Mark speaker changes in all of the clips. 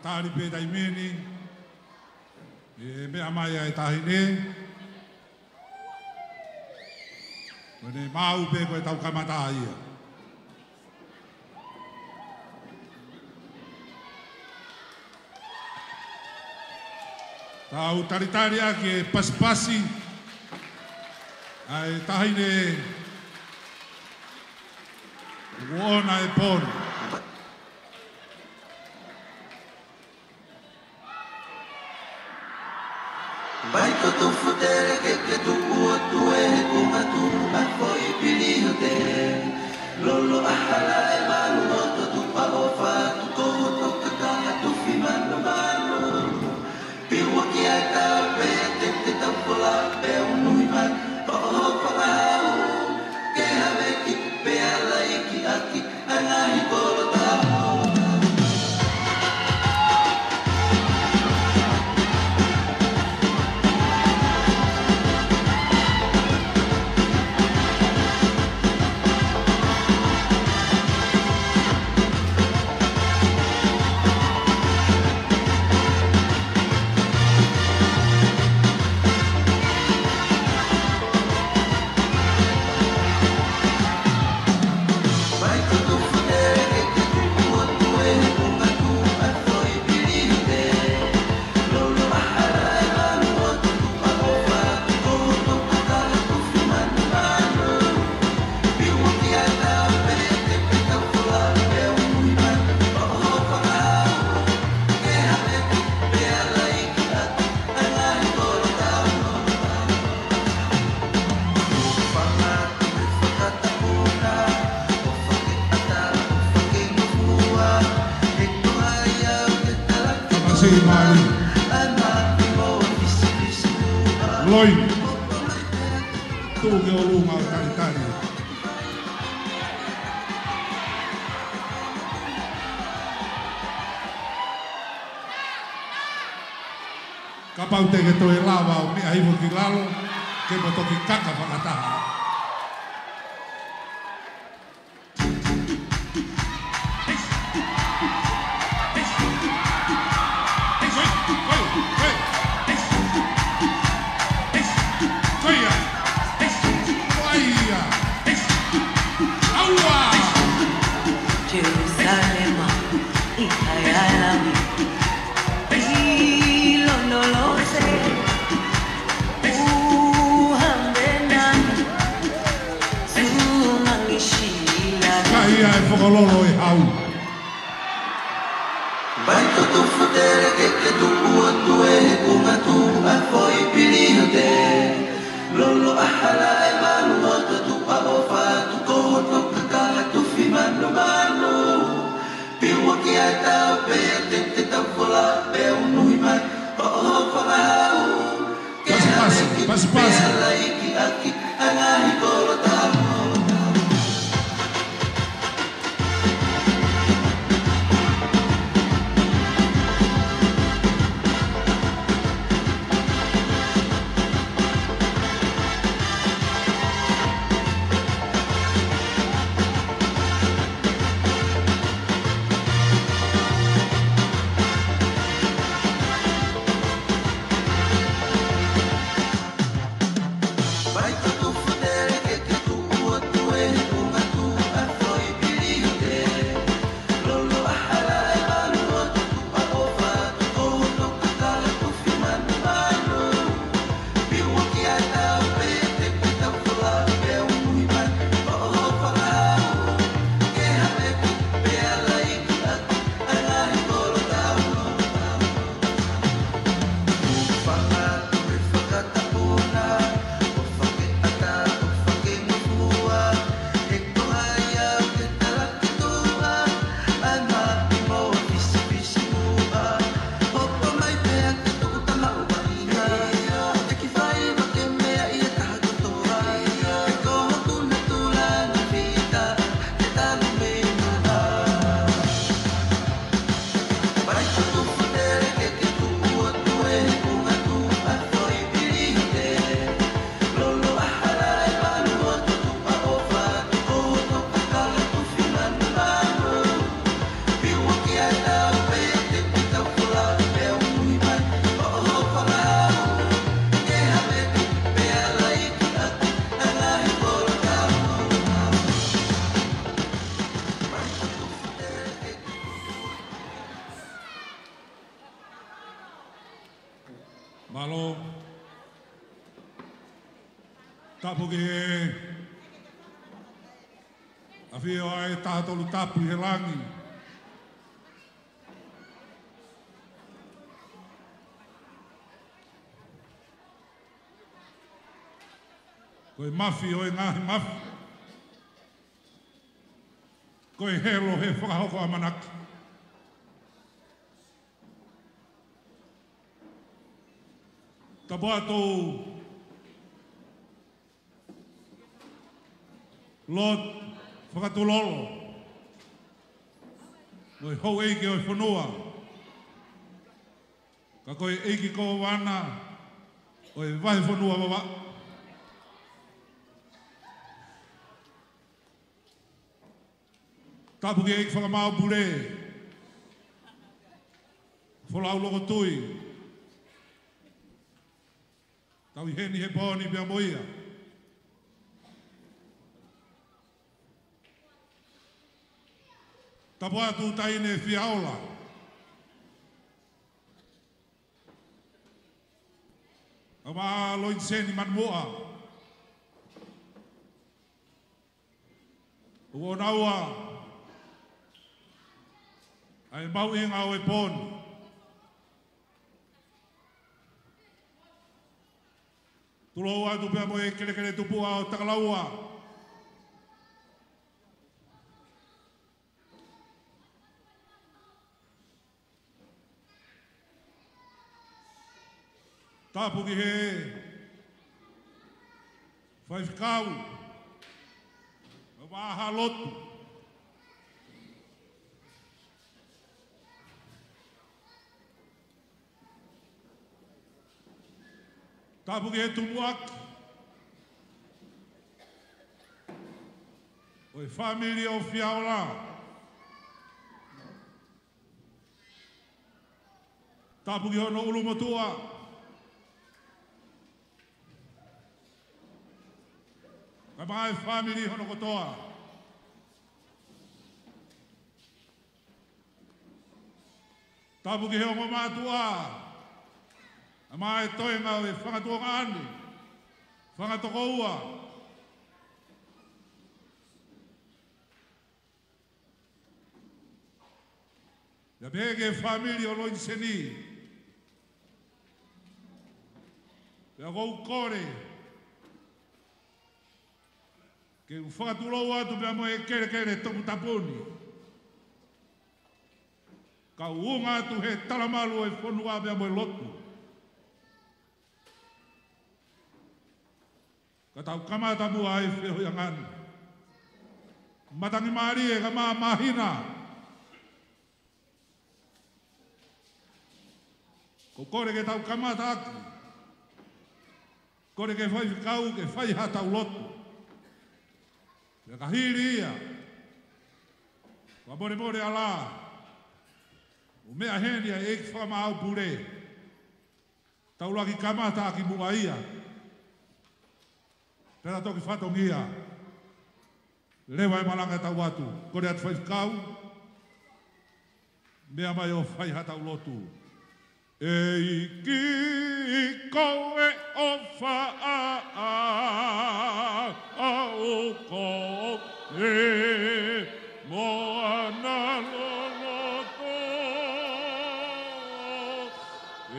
Speaker 1: Tari pe dai meni e me amai ai tahine ne mau pe ko tau kamata ia tau tari ke pas-pasi ai tahine wona e pon
Speaker 2: vai tu futere che tu puoi tu e come tu ma poi pilio te lolo ahala e malu moto tu pa ofa tu como tu kata tu fimano mano piwa ki ata pe te tampola pe unu iman pa ofa mau ke ave ki pe ala iki aki anahi kolo tamo
Speaker 1: Loi, tu ke olunga o tari. Kapau te ke toe lava o ni ahimu ki lalo, ke mo toki kaka whakataha. Lolo e hau.
Speaker 2: Vai tu futere che tu puoi tu e come tu ma poi pilio te lolo ahala e malu moto tu pa ofa tu koho tu kakala tu fimano mano piwa ki ata pe te tampola pe unu iman pa ofa mau
Speaker 1: Pasi.
Speaker 2: ala iki aki anahi kolo tamo
Speaker 1: Tapu ki he. A whio ai tātolu tapu he langi. Koe mafi o e ngahi mafi. Koe helo he whakahoko a manaki. Tapo atou Lord whakatulolo. Noi hou eiki o e whanua. Ka koe eiki ko wana o e wahi whanua wawa. Tapu ki eiki whakamau pure. Wholau loko tui. Tau i heni he pōni pia moia. Tapu atu taine whiaola. A maa loin seni man moa. Uo naua. Ai mau inga o e pōni. Tulo atu pia mo e kere tupua o takalaua. Tapu ki he whaiwhikau waha lotu. Tapu ki he tumuaki o e whamiri o whiaola. Tapu ki hono ulumotua. Ka mai family hono kotoa. Tapu ki he ongo mātua. A mai toenga o e whakatua ngāni. Whakatoko ua. Ia peke family o loin seni. Ia kou kore. Ke whakatulou atu pia mo e kere toku taponi. Ka uunga atu he talamalu e whanua pia mo e lotu. Ka tau kamata mua e wheho iangani. Matangi maari e ka maa mahina. Ko kore ke tau kamata aki. Kore ke whai whikau ke whai hatau lotu. Ia ka hiri ia. Wa more ala. O mea heni a eik whakamau pure. Taulaki kamata aki mua ia. Pera toki whatongia. Lewa e malanga tau atu. Kore atu whaifkau. Mea mai o whai hatau lotu. Eiki koe o whaa au koe moana loloto e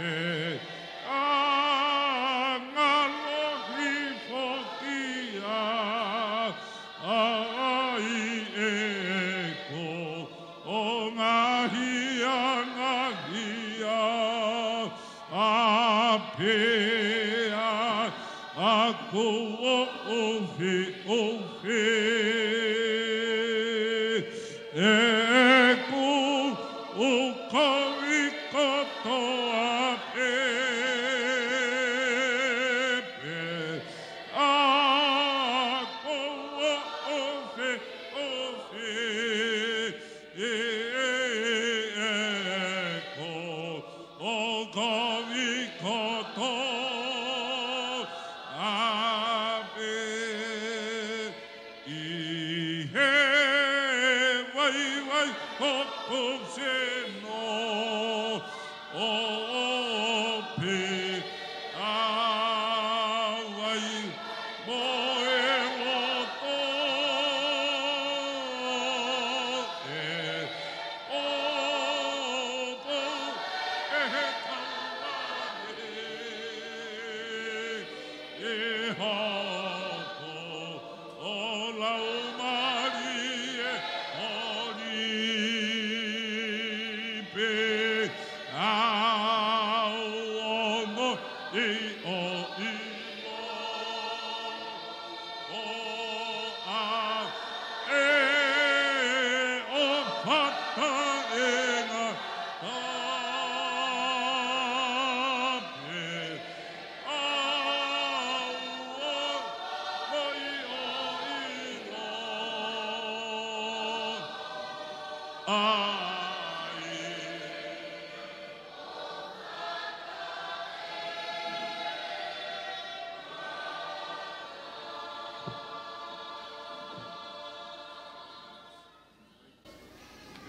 Speaker 1: angalohi fokia ai e ko o ngahia apea aku ofi eku ukoi koto apepe aku ofi eku ukoi koto Oh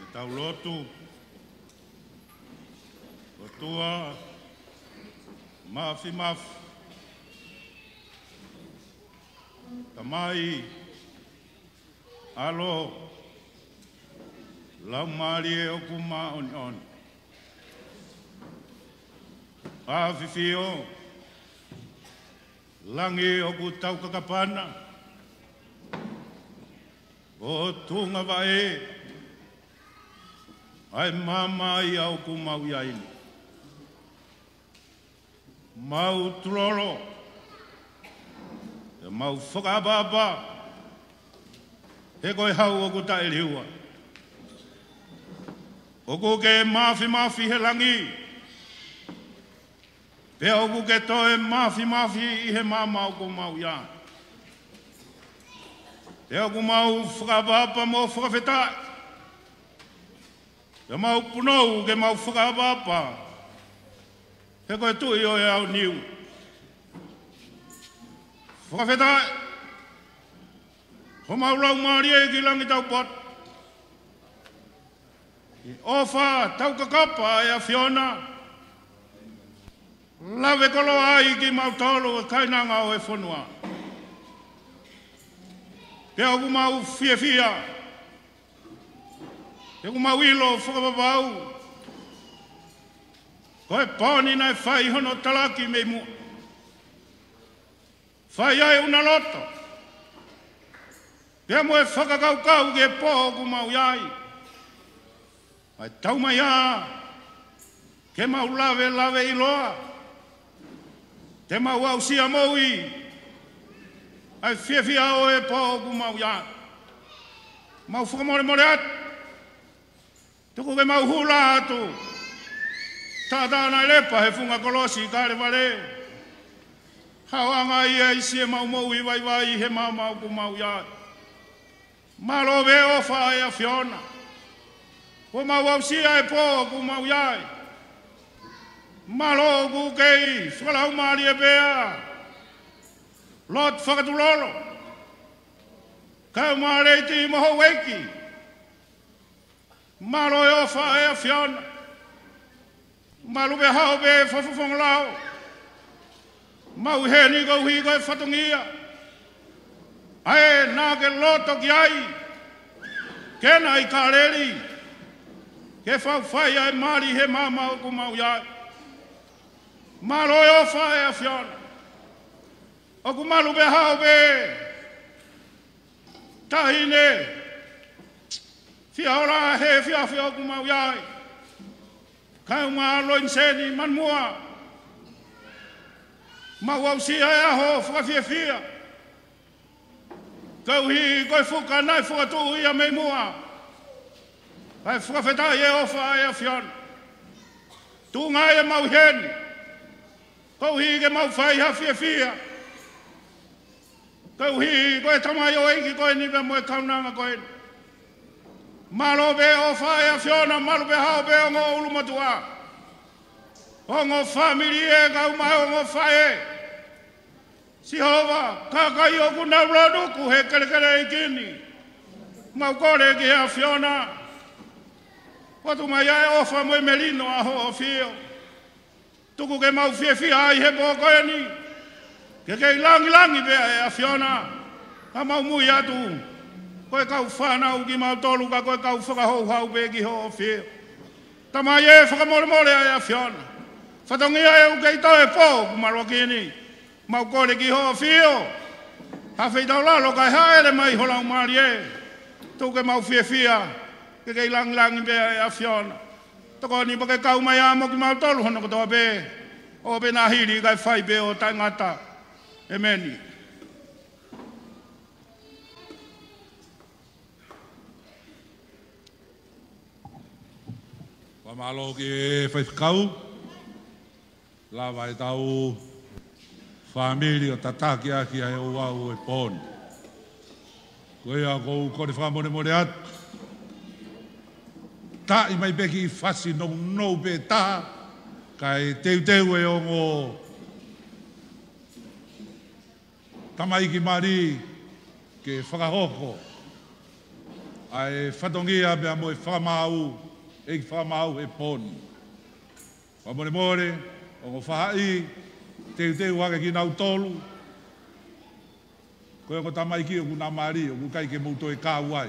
Speaker 1: Tau lotu, lotua, mafi, tamai, alo, lau mari e oku on. Awhiwhio, langi oku tau kakapana, o tunga wae, ai mama i au ku mau iaini. Mau trolo, e mau whakababa, he koe hau o ku tae liua. O ku ke mafi he langi, pe o ku ke toe mafi i he mama o ku mau iani. Pe o ku mau whakababa mo whakawhetai. Ke mau punou, ke mau whakababa. He koe tui o e au niu. Whakawhetai. Ho mau lau maari e ki langi tau pot. I ofa tau kakapa e a Fiona. Lawe kolo ai ki mau tolu e kainanga o e whanua. Ke au ku mau fia. Ke ku mau ilo whakababau. Koe pāni nai whai hono talaki mei mua. Whai ai una loto. Pea moe whakakaukau ke pō ku mau iai. Ai tau mai a. Ke mau lawe iloa. Te mau au sia moui. Ai fia o e pō ku mau iai. Mau whakamore atu. Tuku ke mau hula atu. Tata nai lepa he funga kolosi kare wale. Hawanga ia isi e mau i vai he mau ku mau iai. Malo ve ofa e a Fiona. Ko mau au sia e po ku mau iai. Malo ku kei whalau maari e bea. Lot whakatulolo. Kau maare ti moho weki. Malo e ofa e a Fiona. Malu be hao be whawhawhong lao. Mau he ni kau hi koe whatungia. Ae nā ke loto ki ai. Kena i kareri. Ke whai ai mari he mama o ku mau iai. Malo e ofa e a Fiona. O ku malu be hao be. Tahine. Fia ora he fia o ku mau iai. Kau ngā loin seni man mua. Mau au sia e aho whakawhia. Kau hi koe whuka nai whakatu ia mei mua. Kai whakawhetai e ofa e a Fiona. Tu ngai e mau heni. Kau hi ke mau whai ha fia. Kau hi koe tamai o enki koe nipe moe kaunanga koe. Malo be ofa e a Fiona, malo be hao be o ngō ulu matua. O ngō family e kau mai o ngō whae. Sihova, kakai o kuna uranuku he kere i kini. Mau kore ki a Fiona. Watu mai ai ofa moe melino a ho o fio. Tuku ke mau fia ai he pōko e ni. Ke kei langi be a Fiona. Ha mau mui atu. Koe kau whanau ki mau tolu ka koe kau whakahou be ki ho o fio. Tamai e whakamore ai a Fiona. Whatongia e ukei tau e pō ku marua kini.
Speaker 3: mau kore ki ho fio ha fei dau la lo kai haere mai hola marie tu ke mau fia ke lang be a fiona to ko ni ba ke kau mai amo ki mau tolu hono ko be o be na hiri kai fai be o tangata emeni
Speaker 1: Pamalo ke whaikau, la vai tau familia tataki aki ai o wau e pon. Koe a kou kore whamone more at. Ta I mai beki I whasi nou pe ta, kai teu e ongo tamaiki mari ke whakahoko. Ai whatongia mea mo e whamau, e whamau e pon. Whamone more, ongo whahai, teu hake ki nau tolu. Koe ongo tamaiki o kuna mari, o kukai ke mouto e kāuai.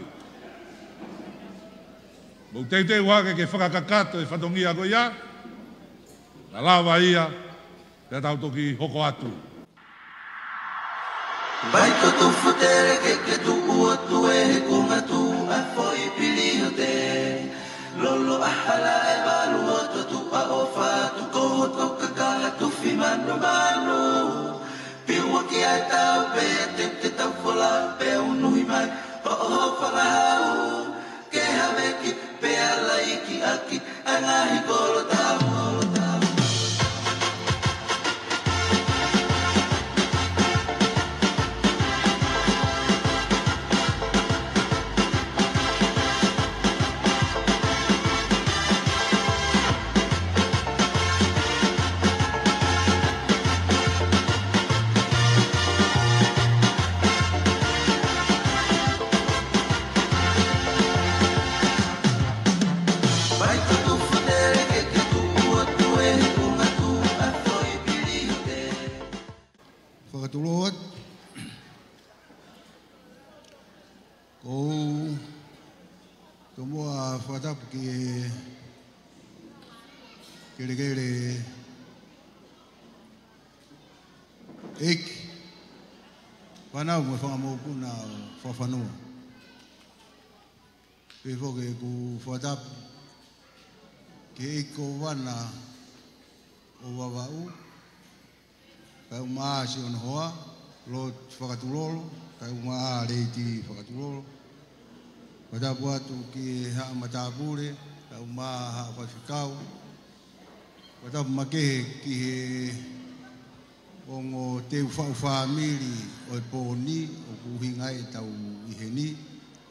Speaker 1: Mou teu hake ke whakakakato e whatongia ko ia, na lawa ia, te tau toki hoko atu.
Speaker 2: Vai ko tu futere ke tu ua tu e he kunga tu a foi pili o te Lolo ahala e malu o tu a ofa tu koho toka kaha tu fi manu manu Piua ki ai tau pe te tau fola pe unuhi mai o whakahau Ke hameki pe ala iki aki angahi kolo tau
Speaker 4: Whakatulot, ko mua whakatapu ki kere eki, whanau mo whangamopuna whawhanua. Pe whoke ku whakatapu ki eko wana o wawau, kai umaa si ona hoa, lo whakatulolo, kai umaa reiti whakatulolo. Whatapu atu ki haa matāpure, kai umaa haa whawhikau. Whatapu makehe ki he ongo teu whau whamiri o e pōni, o kuhingai tau iheni,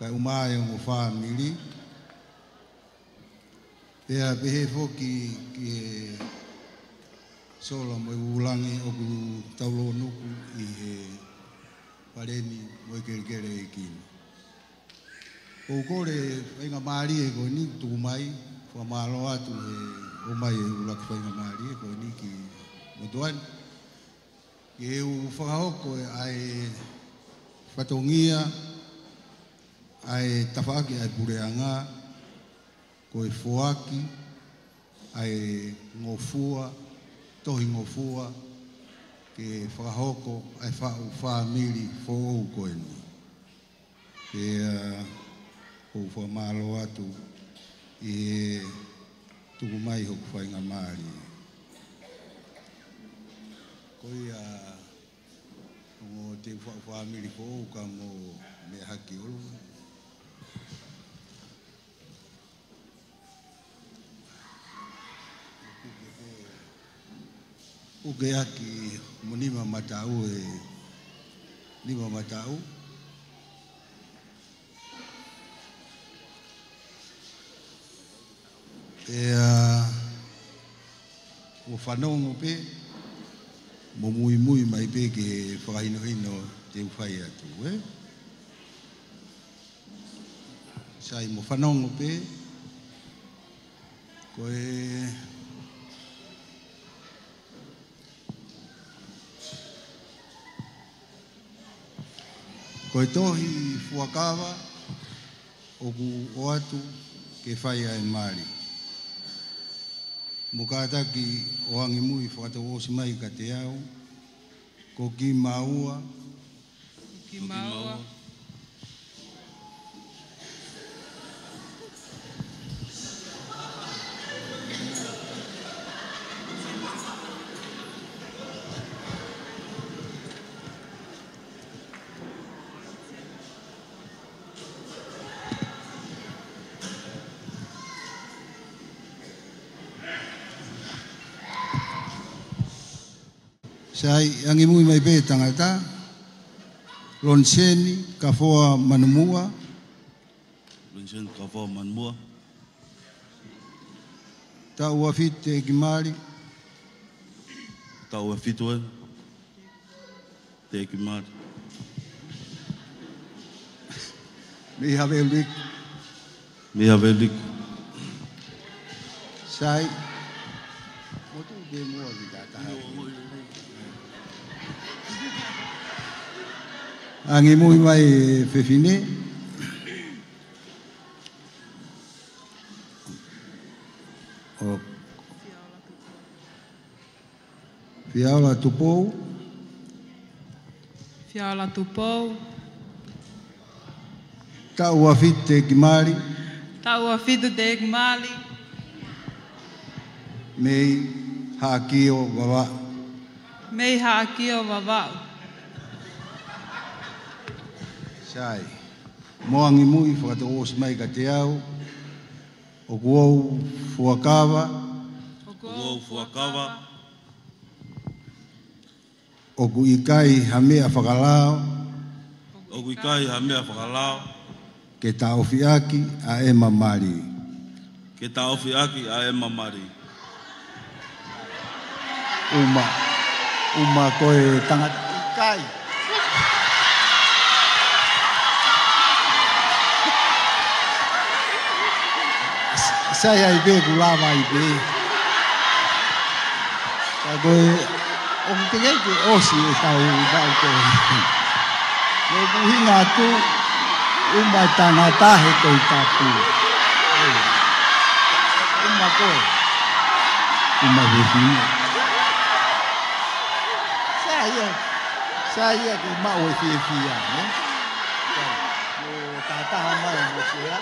Speaker 4: kai umaa e ongo whamiri. Pea pehe whoki ki he sola mo ulangi o ku taulo nuku I he pareni mo kere e kini. O kore whainga maari e koe ni tuku mai, wha maalo atu he o mai e ulaki whainga maari e koe ni ki motuani. Ki e u whakahoko e ai whatongia, ai tawhaki ai pureanga, koe whoaki, ai ngofua, tohi ngofua ke whakahoko ai whau whamiri whou koe ni. Ke kou whamalo atu I tuku mai hoku whainga maari. Koi o te whau whamiri whou ka mo me haki olu. Uke aki mo nima matau e nima matau. O whanongo pe, mo mui mai pe ke whakahino te uwhai atu, Sai mo whanongo pe, koe Koe tohi fuakawa o ku o atu ke whai ai maari. Mo kātaki o angi mui whakatawosi mai ka te au, ko ki maua,
Speaker 5: Ki maua.
Speaker 4: sai angi mui mai pe tangata, lonseni ka foa manumua,
Speaker 6: Vincent Kava Manmua,
Speaker 4: ta ua fite ki mari,
Speaker 6: Tau Fitwe, Te Kimari,
Speaker 4: mi have lik,
Speaker 6: Mia Velik,
Speaker 4: sai, motu de mua ki tata. Angi mui mai fefine, o fiaula tupou,
Speaker 5: Fiala tupou.
Speaker 4: ta ua fite ki mari,
Speaker 5: Taua fitu te mali.
Speaker 4: mei hakio wawa,
Speaker 5: Mei haakio wawau.
Speaker 4: sai. Moangi mui whakata os mai ka te au, o kuou fuakawa,
Speaker 6: Ugou Fuakawa,
Speaker 4: o ku ikai hamea whakalao,
Speaker 6: Oguikai Hamea Whakalao,
Speaker 4: ke ta ofiaki a e mamari.
Speaker 6: Ke Ta Ofi Aki a Emma Mari,
Speaker 4: Uma koe tangata ikai. Saya ibe kulava ibe. Ka koe o te ke osi e tau tau koe. Koe kuhinga tu uma tangata he koe tapu. Uma koe. Uma vehine. Saya ke mau e fia, ne? O tata mai mo sia.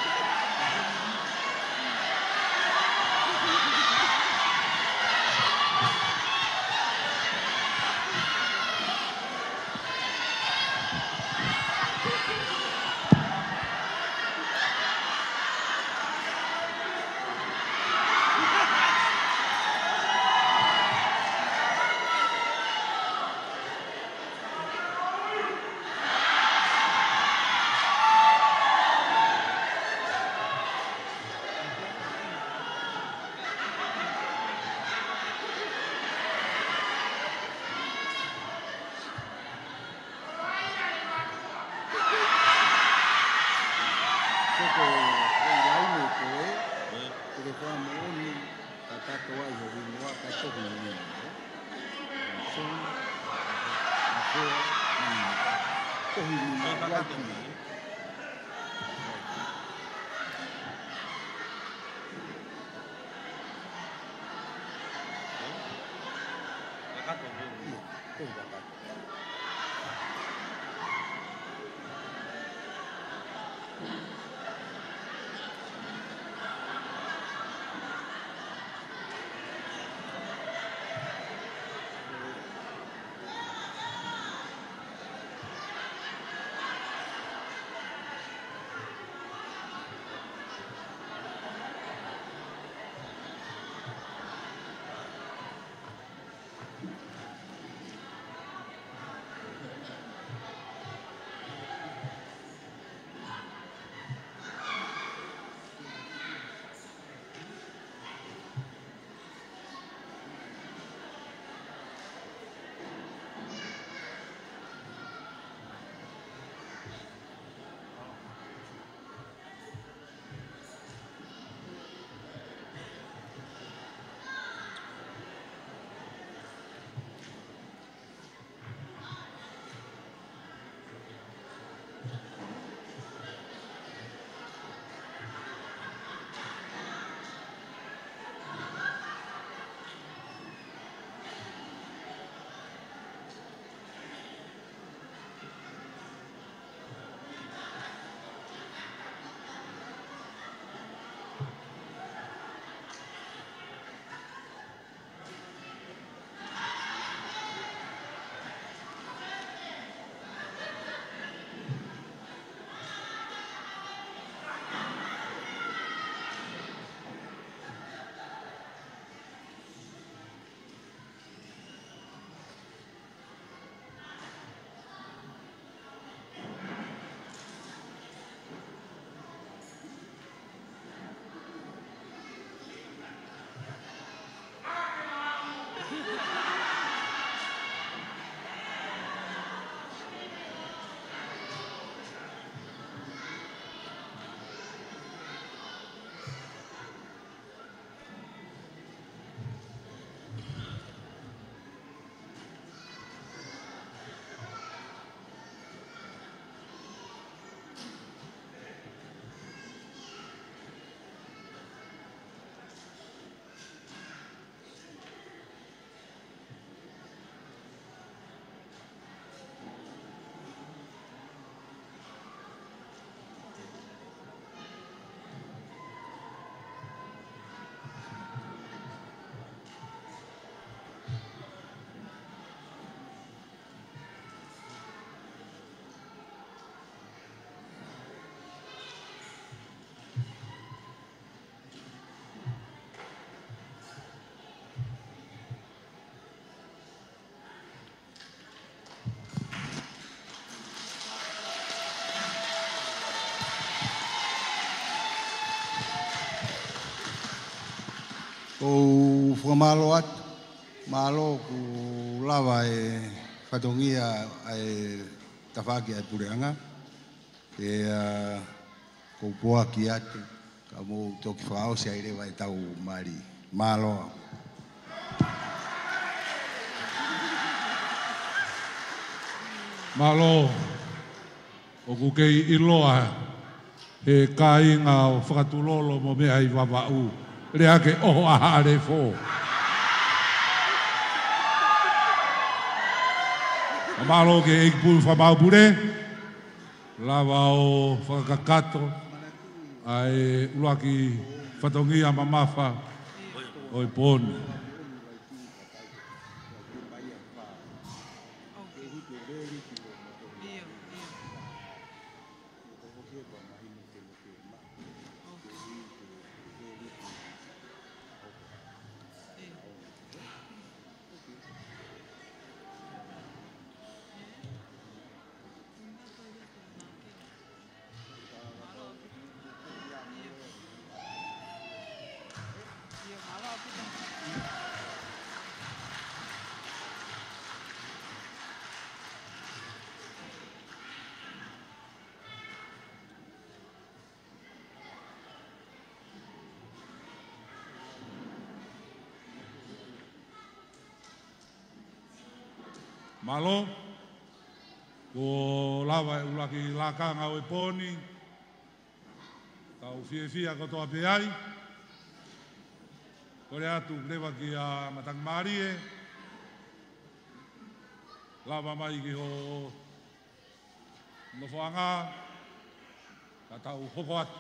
Speaker 4: o whamalo at, malo ku lawa whatongia tawhaki at pureanga, ko poa ki atu, ka mo toki whao se aire vai tau mari, malo.
Speaker 1: Malo, o ku kei iloa, he kāinga o whakatulolo mo mea i wawau, rea ke oho aha are fō. Malo ke eik pū whamau pure, lawa o whakakato, ai uaki whatongia mamafa, oi pōni. Malo, ko lawa e ulaki lakanga o e pōni, tau fia kotoa pe ai, kore atu lewa ki a Matangmarie, lawa mai ki ho Nofoanga, ka tau hoko atu.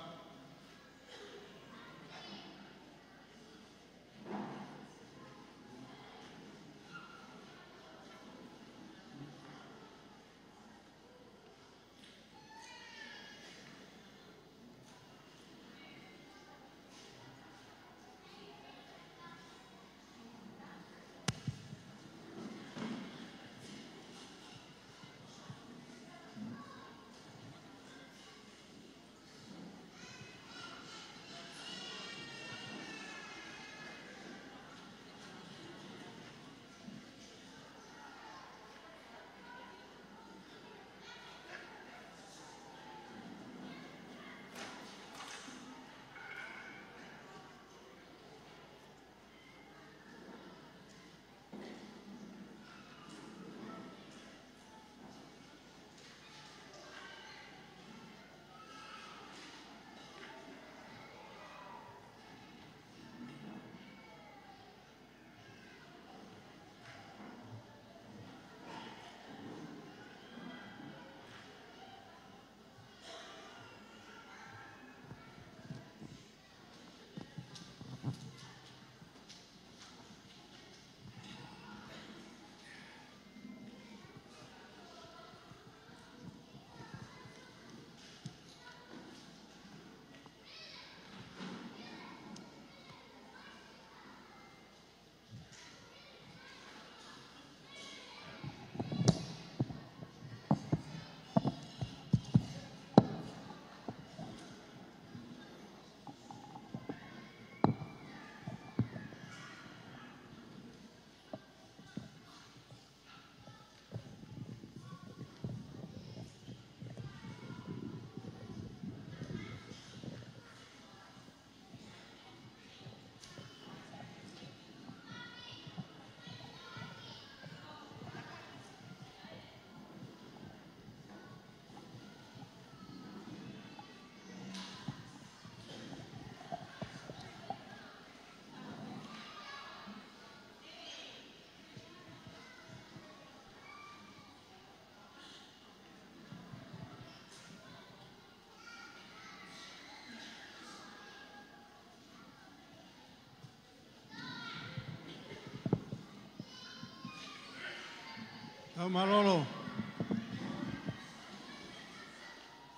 Speaker 7: Tau marolo.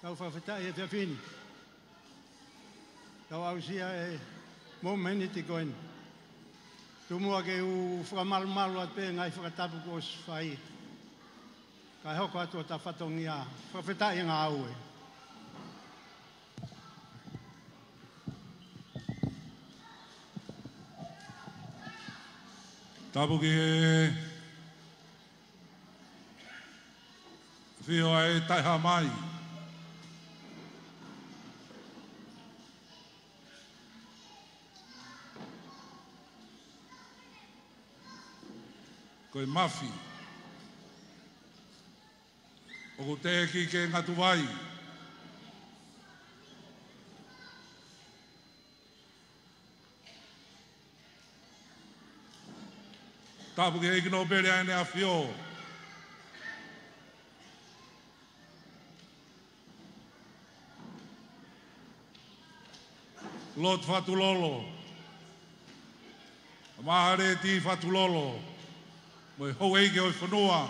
Speaker 7: Tau whawhetai e te whini. Tau ausia e mō meni te koen. Tu mua ke u whakamalu at pe ngai whakatapu ko whai. Kai hoko atua ta whatongia. Whawhetai ngā au e.
Speaker 1: Tapu ki whio e taiha mai. Koe mafi. O ko te ki ke ngatu vai. Tapu ki eiki no bere aine a whio. Lot Fatulolo. Mahare ti Fatulolo. Moi hou eike oi whanua.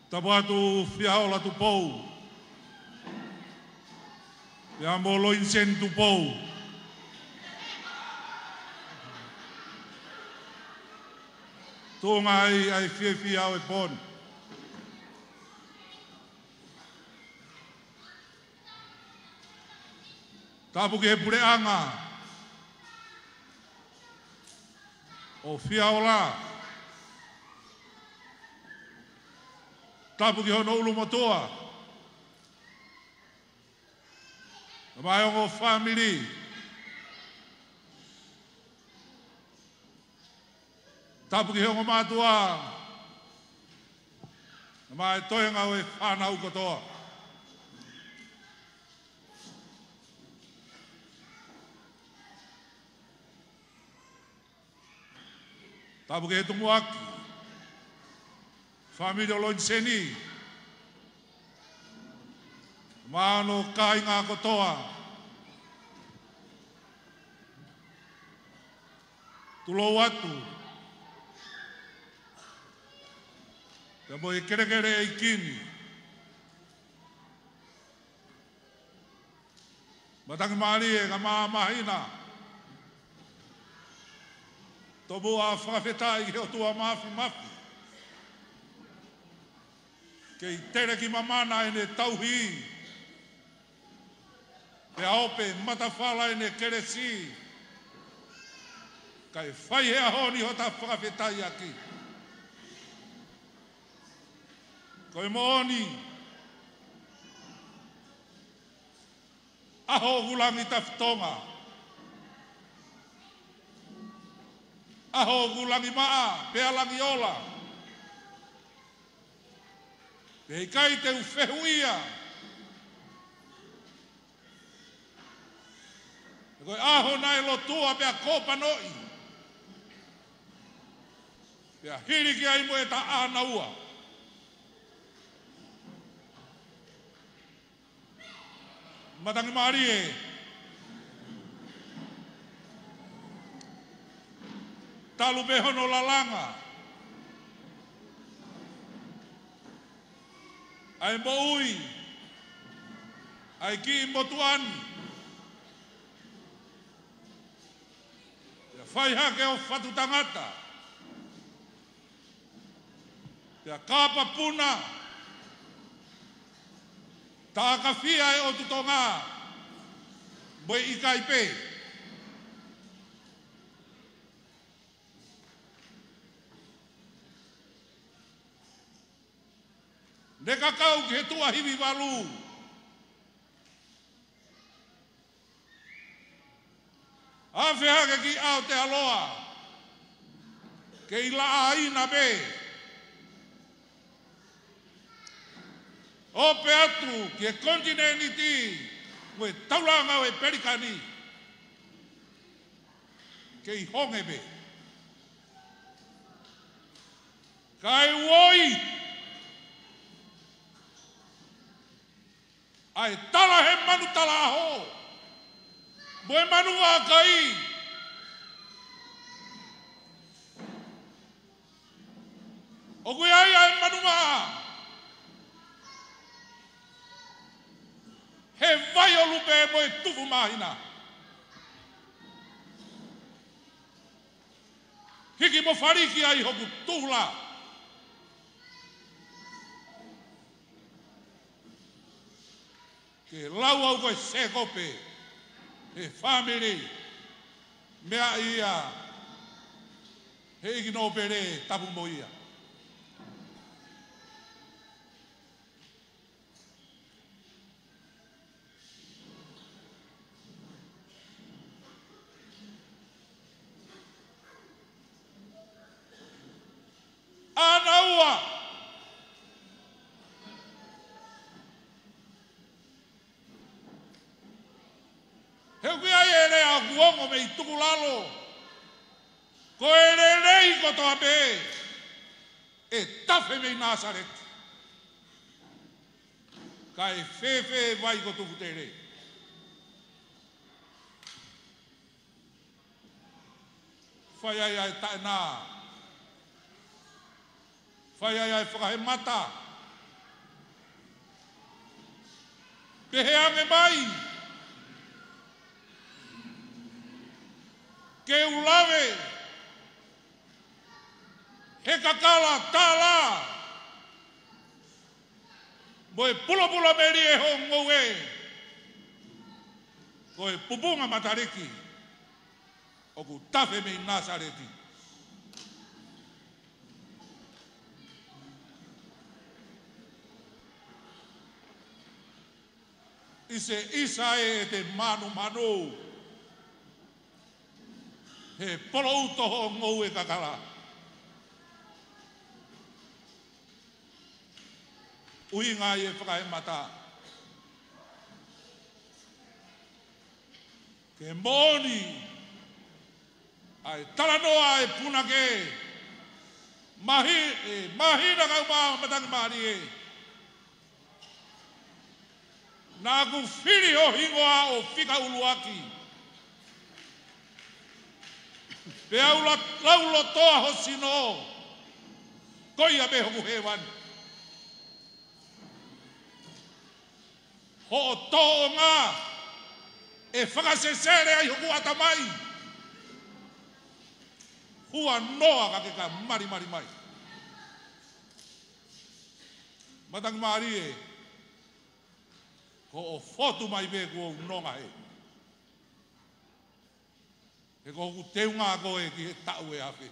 Speaker 1: Tapu atu whiaola tu pou. Ia molo insen tu pou. Tōnga ai whiawhi au e pon. Tapu ke pureanga. O whiaola. Tapu ki hono ulu motoa. Mai o family. Tapu ki hongo matua. Mai toenga o e whanau kotoa. Tapu ki he tumuaki. Family o loinseni. Mano kai ngā kotoa. Tulo atu. Te mo e kere e kini. Matangi maari e ka maa mahina. Tobu a whakawhetai he o tua mafi. Kei tere ki mamana e ne tauhi. Pe aope matawhala e ne keresi. Kai whai hea honi ho ta whakawhetai aki. Koe mooni. Aho gulangi taftonga. Aho gulangi maa, pea langi ola. Pei kai te uwhehuia. Koe aho nai lotua pea kopa noi. Pea hiriki ai mo e ta ana ua. Matangi Marie. Talu behono lalanga. Ai moui. Ai ki motuani. Whai hake o whatu tangata. Pea kāpa puna. Tā ka whia e o tutonga. Boi i kai pe. Ne kakau ki he tua hiwi walu. Awhi hake ki au te aloa. Ke i la aina pe. Ope atu ki e kontineni ti. Moe tauranga o e perikani. Ke i honge pe. Kai woi. Ai tala he manu tala aho. Moe manu a kai. O kui ai manu maa. He vai o lupe mo e tufu mahina. Hiki mo whariki ai hoku tula. Ke lau au koe se kope. he family, mea ia, he igino pere tapu mo ia. Anaua, he kia ere a guongo me i tuku lalo, ko ere rei ko toa pe, e tafe me i Nasaret. Ka e fefe vai ko tuku te rei. Whai ai ai tae nā, whai ai ai whakahe mata, pehe ange mai, ke ulawe, he kakala tāla, mo e pula meri e ho ngoe, ko e pupunga matariki, o ku tafe me i Nasareti. I se isa e te manu, he polo utoho ngou e kakala. Ui ngā e whakahe mata. Ke mōni, ai talanoa e punake, mahina kau maa matangi maari e. Nā ku whiri o hingoa o whika uluaki. Pe au laulo toa ho sino, koia me hoku hewan. Ho o toa ngā, e whakasesere ai hoku atamai. Hua noa ka ke ka mari mai. Matangi maari e, ko o fotu mai be ko nonga he. E ko ku teunga ko e ki he tau e afe.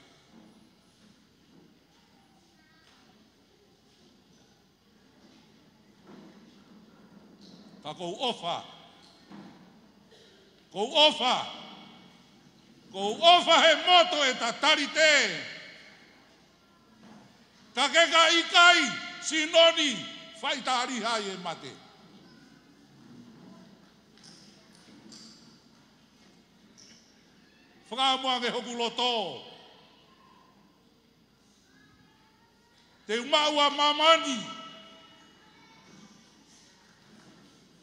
Speaker 1: Ka kou ofa. Kou ofa he moto e ta tarite. Ka ke ka ikai sinoni whaitari hai e mate. Whakaamua ke hoku loto. Te umaua mamani.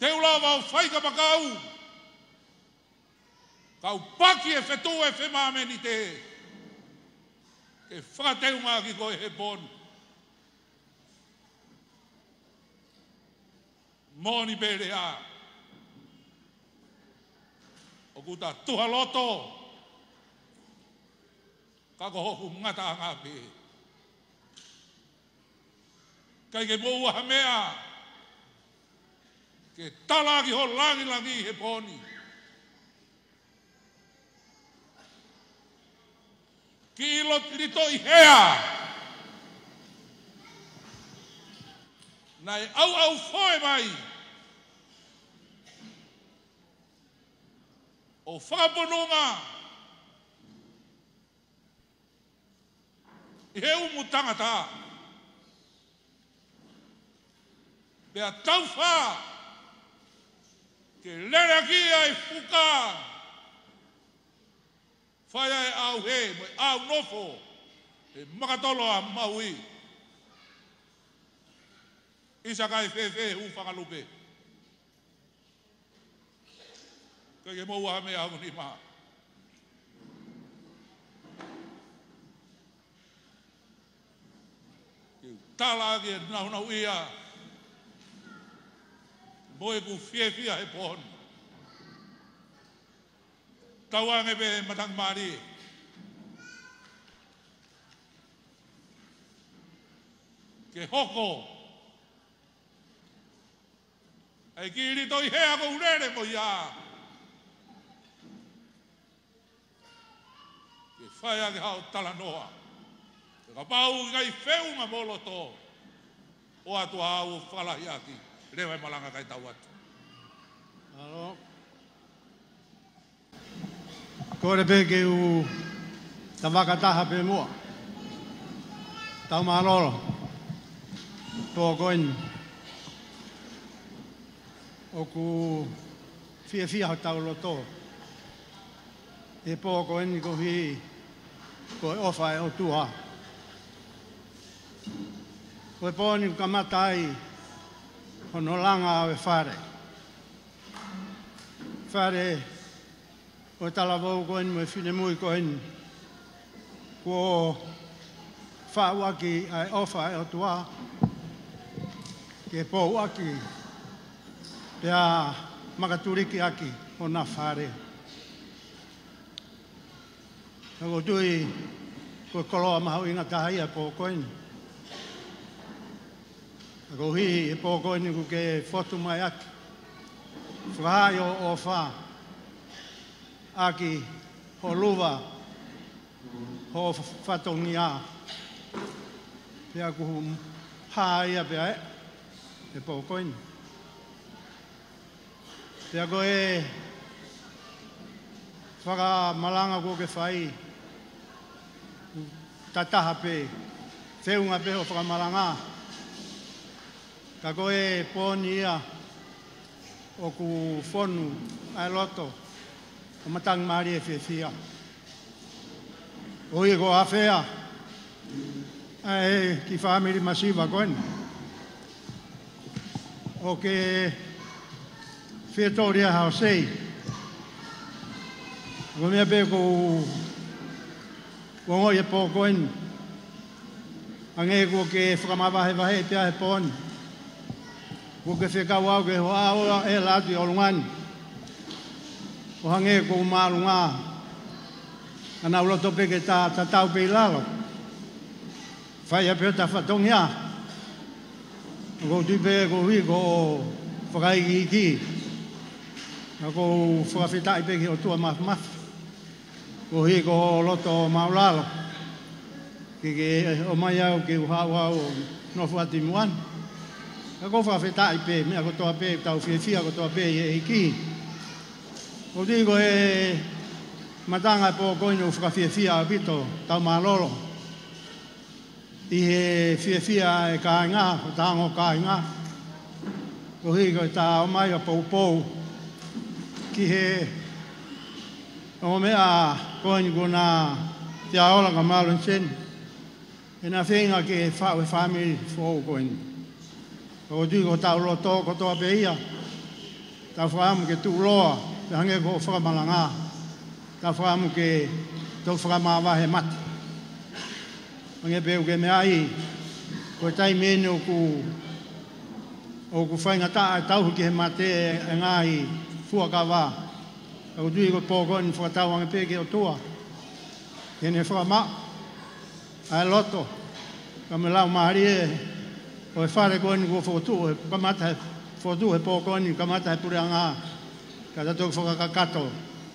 Speaker 1: Te ulawa o whaika makau. Kau paki e whetu e whemameni te. Ke whakateunga ki koe he ponu. Moni bere a. O kuta tuha loto. Kako hoku ngata ngā pē. Kai ke mōua hamea. Ke talaki ho langi he poni. Ki ilo tirito i hea. Nai au foe mai. O whakaponunga. I he umu tangata. Pea tauwha. Ke lera ki ai fuka. Whai ai au he, mo au nofo. E makatolo a maui. Isa kai whewhe hu whakalupe. Kai ke maua hame au ni maa. Tala ke nau ia. Moe ku whia he pon. Tauange pe matang mari. Ke hoko. Ai ki iri toi hea ko urere mo ia. whai ake hao tala noa. E ka pau ngai wheunga molo tō. O atu au whalahi aki. Rewa e malanga kai tau atu.
Speaker 7: Alo. Kore peke u tawakataha pe mua. Tau malolo. Tō koin. Oku fia hau tau loto. E pō koin ko hi ko ofa e o tuha. Koe pōni kamatai hono langa o e whare. Whare o tala vau koen mo e whine mui koen ko whauaki ai ofa e o tua ke pō aki pia makaturiki aki o na whare. Ako tui koe koloa mahau inga tahia pō koen. Ako hi e pō koen ku ke whotu mai aki. Whahai o wha. Aki ho luwa. Ho whatongi a. Pea ku haia pea e. E pō koen. Pea ko e whaka malanga ko ke whai. Tataha pe. Wheunga pe o whaka malanga. Ka koe pōni ia o ku whonu ai loto o matang maari e whiawhia. O i ko awhea ai ki whamiri masiva koen. O ke whiatoria hao sei. O mea pe ko ngoi e pō koen. Ange ko ke whakamawahe wahe pia he pōni. Ko ke whekau au ke hoa oa e lati o lungani. O hange ko mārunga. Ana uloto peke ta tau pe lalo. Whai a peo ta whatongia. Ko tupe ko hui ko whakaiki iki. Ko whakawhitai peke o tua maf. Ko hui ko loto maulalo. Ke o mai au ke uhau au no whati muan. Ko whawhetai pe, mea ko toa pe, tau whiawhia ko toa pe e iki. Ko ti ko e matanga e pō koinu whakawhiawhia a pito, tau malolo. I he whiawhia e kāinga, o tāngo kāinga. Ko hi ko e tā o mai a pou. Ki he o mea koinu ko nā te aola ka malon sen. E nā whenga ke whau e whamiri whou koinu. O tui ko tau loto ko toa pe ia. Tau whaamu ke tu loa, te hange ko whakamalanga. Tau whaamu ke tau whakamawahe mati. Hange peu ke mea i, ko tai mene o ku whainga taa e tauhu ki he mate e ngāhi fuakawa. O tui ko pōkoni whakatau hange pe ke o tua. Kene whakama, ai loto, ka me lau mahari e, o e whare koeni ko whotu, ka mata whotu he pō koeni, ka mata he pureanga, ka tatou whakakato,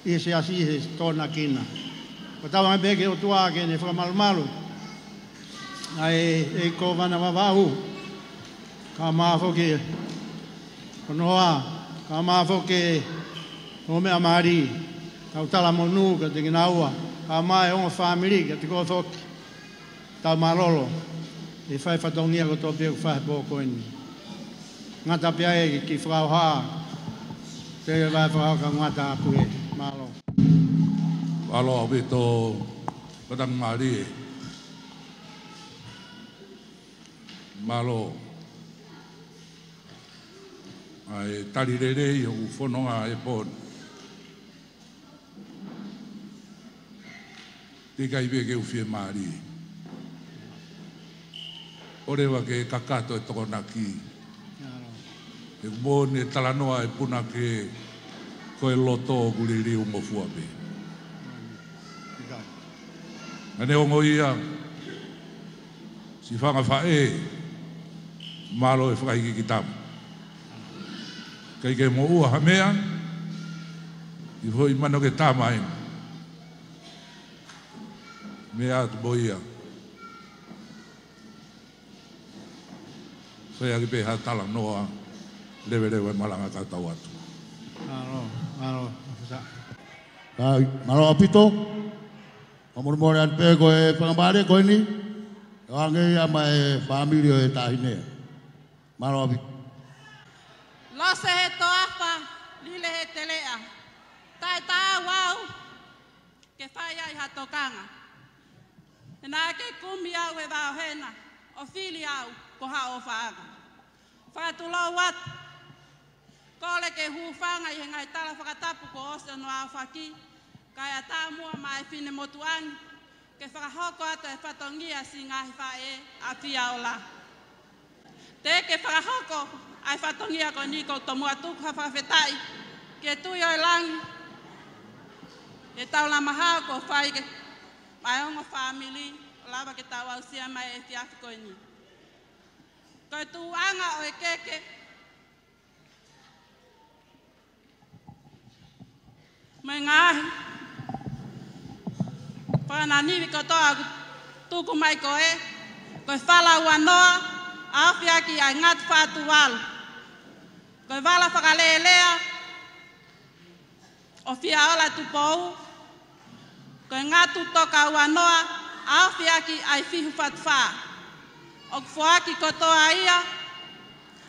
Speaker 7: i se asi he tōna kina. Ko tau ngai peke o tua ke ne whakamalumalu, ai e ko wana wawahu, ka maa whoke, ko noa, ka maa whoke, o mea maari, tau tala monu, ka te kinaua, ka maa e ongo whamiri, ka te ko whoke, tau marolo, e whai whatongia ko tō pēku whai pō koeni. Ngata pia e ki whakau haa, te vai whakau ka ngata apu e, malo.
Speaker 1: Alo au tō patang maari e. Malo. Ai tari rere i o whanonga e pōn. Tikai peke uwhie maari e. Orewa ke kakato e toko na ki. E kumone talanoa e puna ke koe loto o guriri umofua pe. Ane ongo ia, si whanga whae, malo e whakaiki ki tamu. Kai ke mo ua hamea, i hoi mano ke tamae. Mea tu boia. Saya ki pe ha tala noa lewe malanga ka tau atu.
Speaker 7: Alo.
Speaker 8: Malo apito. Amor moran pe ko e pangabale ko ni. Wange ama e family e tahine. Malo apito.
Speaker 9: Lo se he toafa, lile he telea. Tai ta wau. Ke faya I hatokanga. Na ke kumi au e vao hena. O fili au ko ha o faaga. Fatulo wat. Kole ke hufanga I ngai tala whakatapu ko ose no au whaki. Kaya tā mua mai fine motuangi. Ke whakahoko ato e whatongia si ngahi whae a pia o la. Te ke whakahoko ai whatongia ko niko tomua tuku hawhawhetai. Ke tui o langi. E tau la mahao ko whaike. Mai ongo family. Lava ke tau au sia mai e fiafi ko ni. Ko tu anga o e keke. Mai ngahi. Pana niwi ko toa tuku mai ko e. Ko whala ua noa. Awhiaki ai ngat whatu walu. Ko wala whakalelea. O fia ola tu pou. Ko ngatu toka ua noa. Awhiaki ai fihu whatwha. O kufuaki ko toa ia.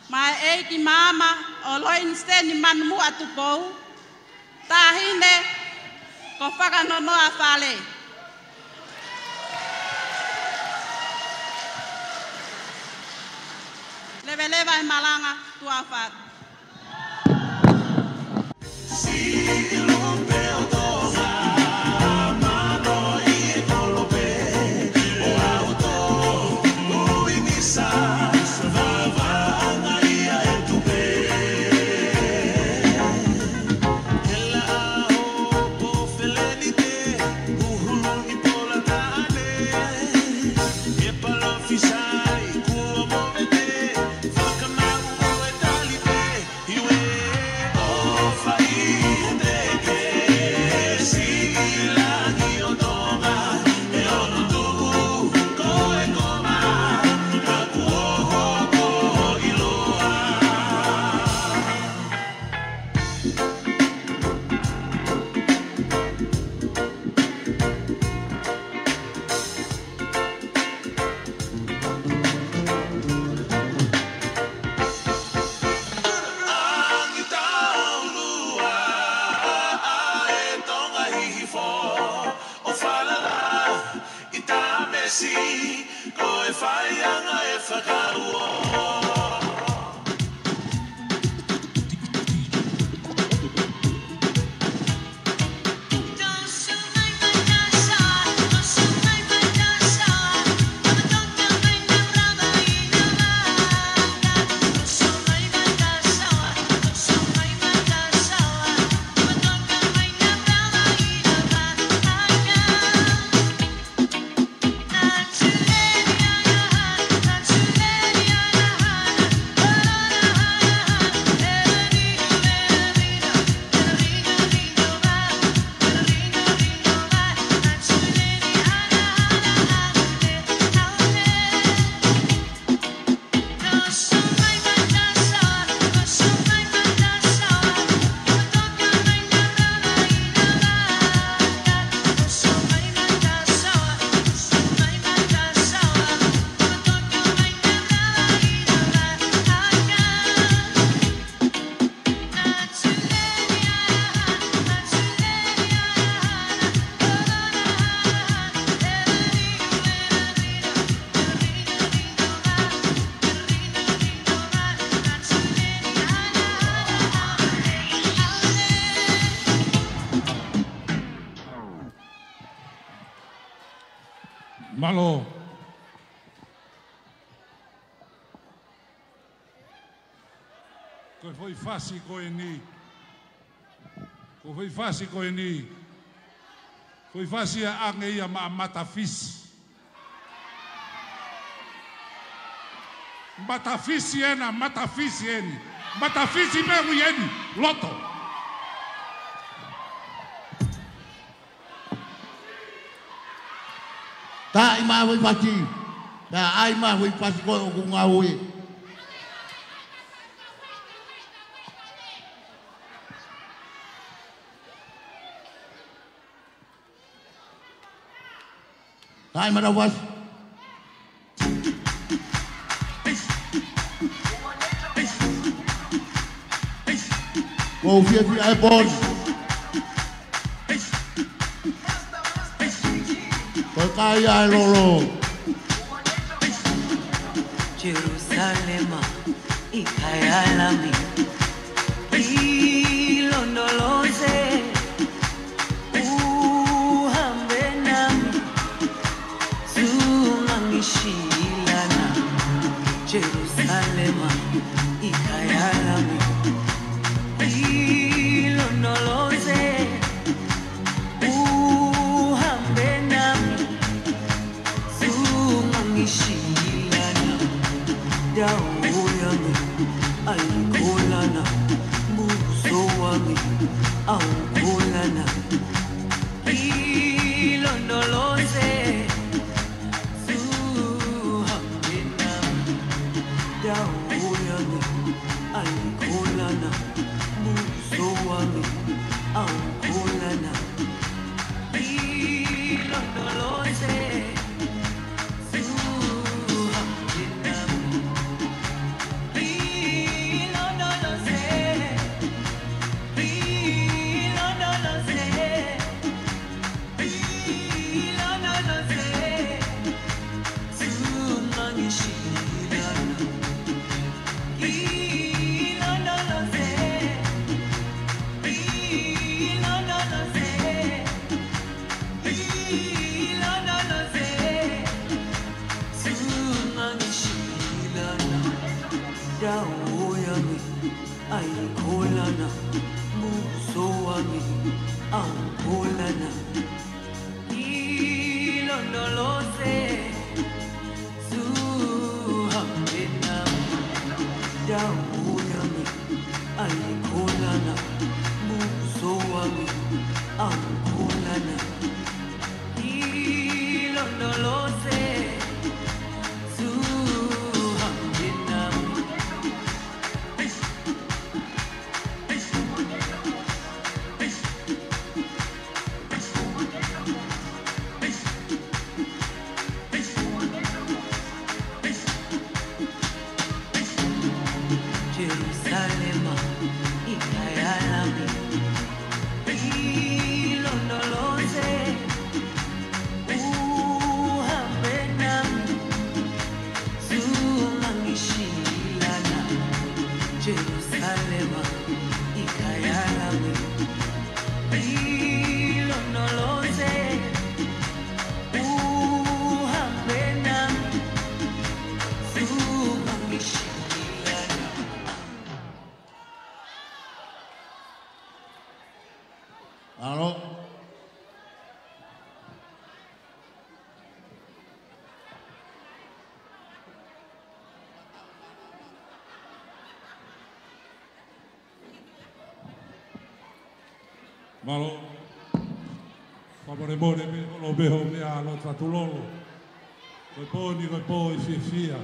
Speaker 9: Mai eiki mama. O loin steni manumu atu pou. Tahine. Ko whakanonoa whale. Leveleva e malanga tua fat.
Speaker 1: Malo. Ko foi fácil ko ni. Ko foi fácil ko ni. Foi fácil a ngeia ma matafis. Matafisi ena, matafisi eni. Matafisi me eni. Loto.
Speaker 8: Ta ima hui pati. Ta ai ma hui pati ko o kunga hui. Ai ma was. Ko fia ai bon. Ko kaya lolo.
Speaker 10: Jerusalema ikayalami ilondoloze uhambe nami zungangishilana Jerusalema ikayalami ilondoloze uhambe nami zungangishilana dawo yami ayikholana buso wami awukholana ilondoloze zuhambe nami dawo yami ayikholana buso wami awukholana ilondoloze dawo yami ayikholana buso wami awukholana ilondoloze zuhambe nami dawo yami ayikholana buso wami awukholana ilondoloze Jerusalema ikayalami ilondoloze uhambe nami zungangishilana Jerusalema ikayalami ilondoloze uhambe nami zungangishilana.
Speaker 8: Alo.
Speaker 1: Malo. Favore mone me lo beho me a lo tratulolo. Coi poi fia.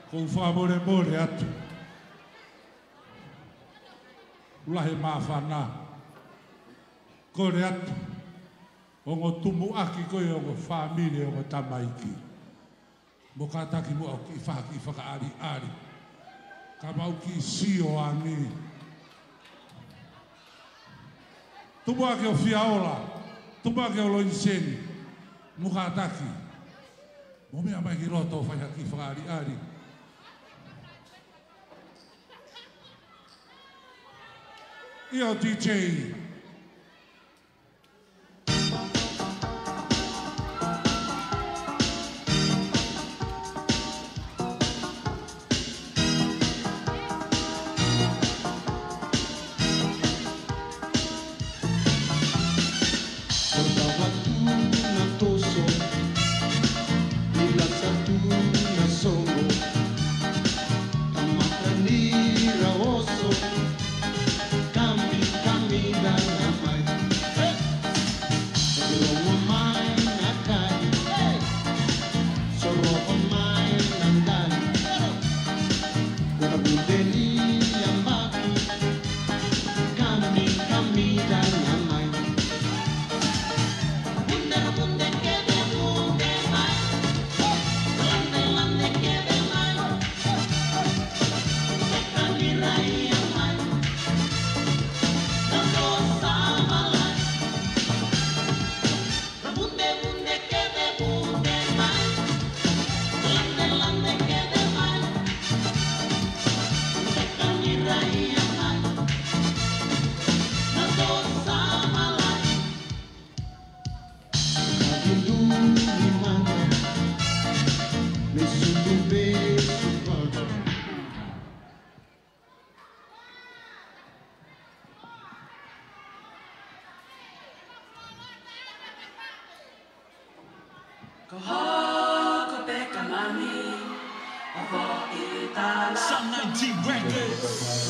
Speaker 1: Con favore mone atu. Ulahi mafana. Kore atu. Ongo tumu aki koe ongo familia ongo tamaiki. Mo kataki mo au ki whaka ari. Ka mau ki sio ani. Tumu aki o fiaola. Tumu aki o loinseni. Mo kataki. Mo mea mai ki roto whaka ki whaka ari. Io DJ.
Speaker 11: Cambi, camina Some 19 records.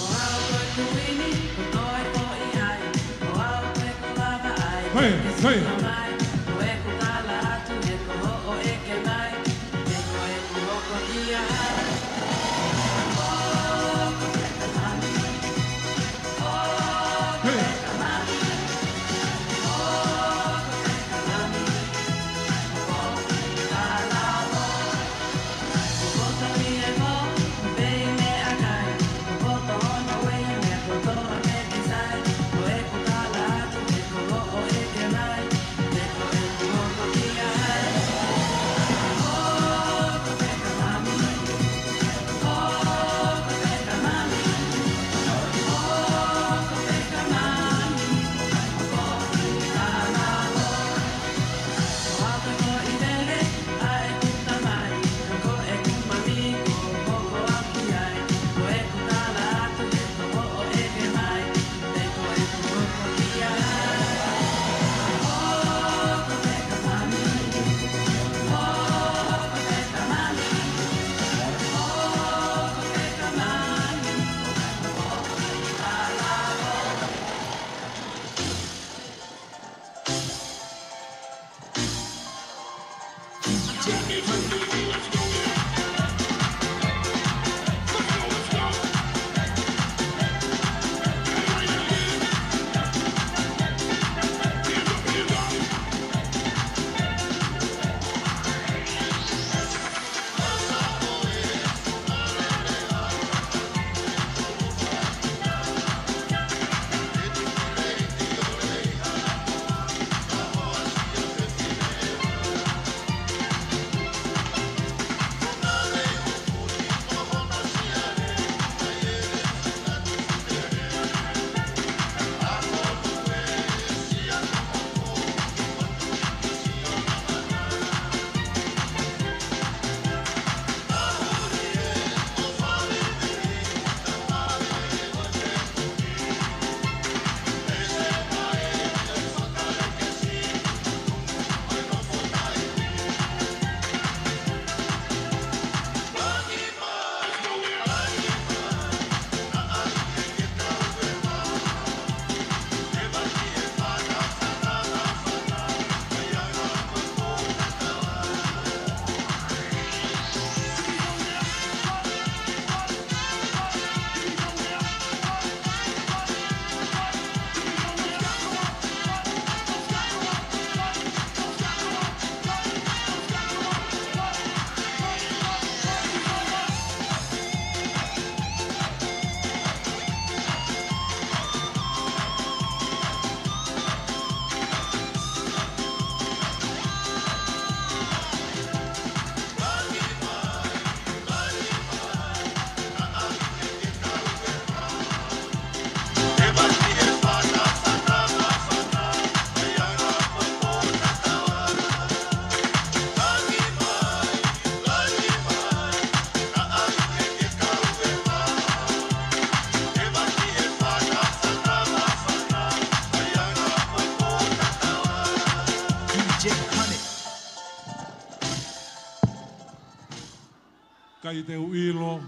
Speaker 1: Kai te uilo,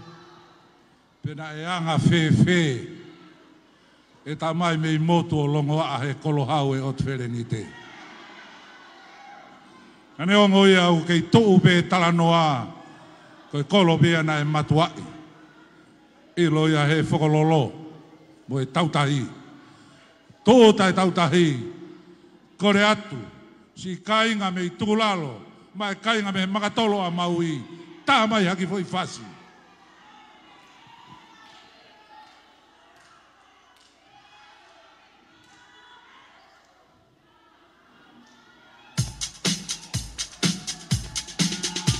Speaker 1: pena e anga fe, e ta mai mei motu o longo a he kolohau e o tfere ni te. Ane o ngoi au kei tou pe talanoa, koe kolo bea na e matuai. Ilo ia he whakololo, mo e tautahi. Tō tai tautahi, kore atu, si kainga mei tūlalo, mai kainga me makatolo a maui, tā mai haki foi fasi.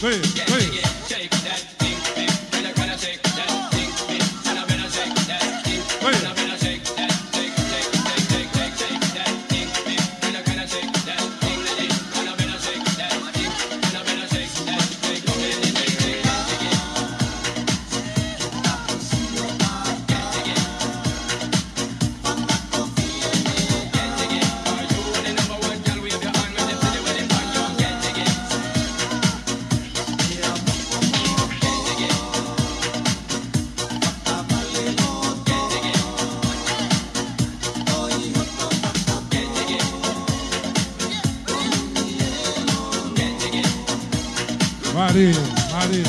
Speaker 1: Hey, hey.
Speaker 11: Shake that thing, and I gotta shake that thing, and I better shake that thing, and I better shake that, shake that thing, and I gotta shake that thing, and I better shake that thing, and I better shake that, shake
Speaker 1: Mari, mari.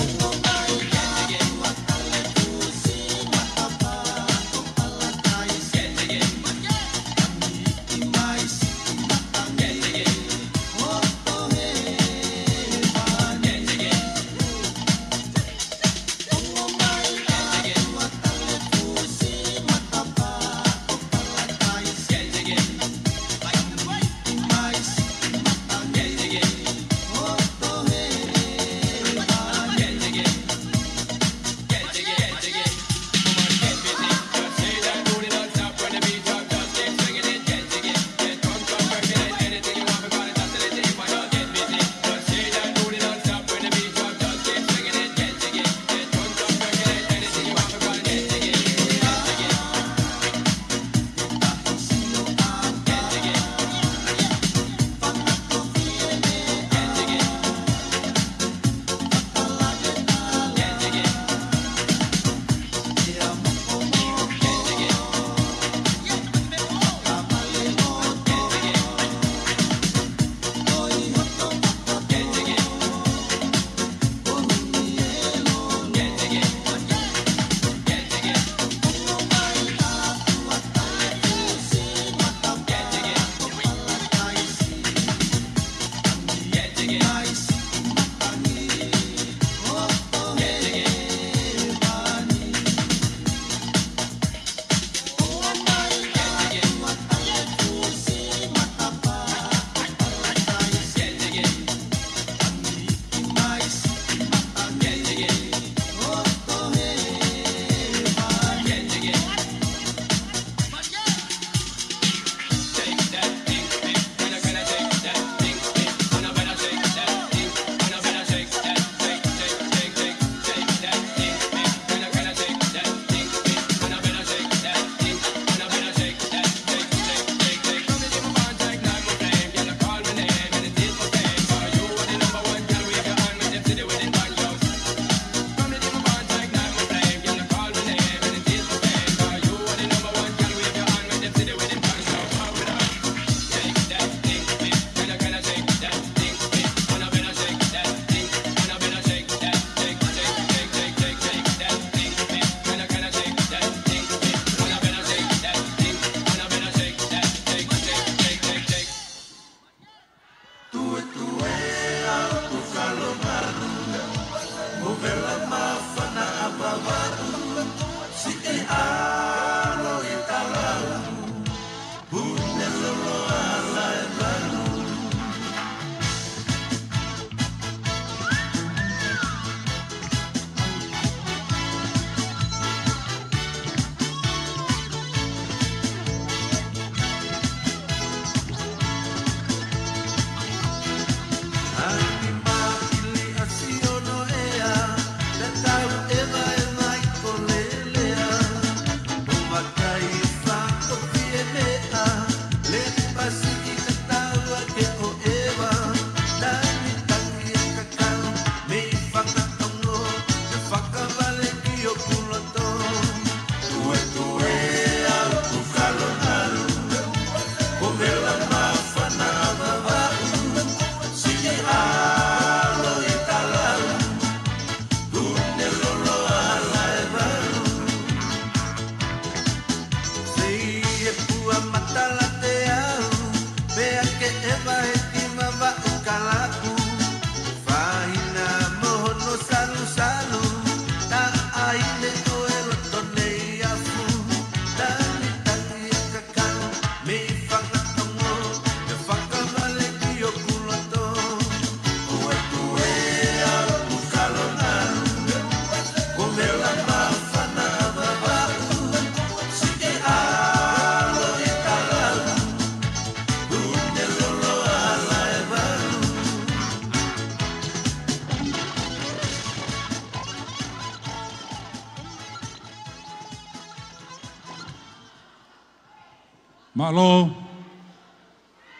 Speaker 1: Malo,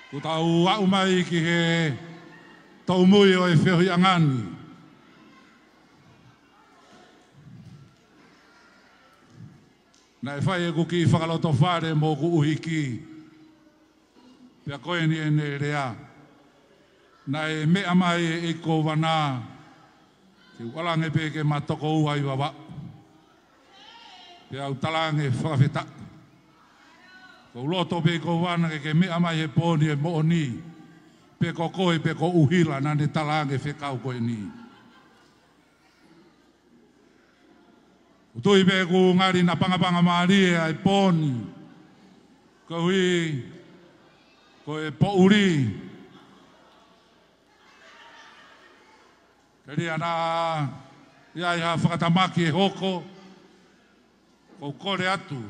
Speaker 1: ku tau au mai ki he tau mui o e whiohi angani. Na e whai e ku ki whakaloto whare mō ku uhi ki. Pea koe ni e ne rea. Na e mea mai e ko wana Ke walange pe ke matoko ua I wawa. Ke au talange whakawheta. Ko loto pe ko wana ke mea mai he pōni e mooni. Pe ko koe pe ko uhila nane talange whekau koe ni. Utui pe ku ngari na pangapanga maari ai pōni. Ko hui, ko e pouri. Keri ana, ia iha whakatamaki e hoko. Ko kore atu.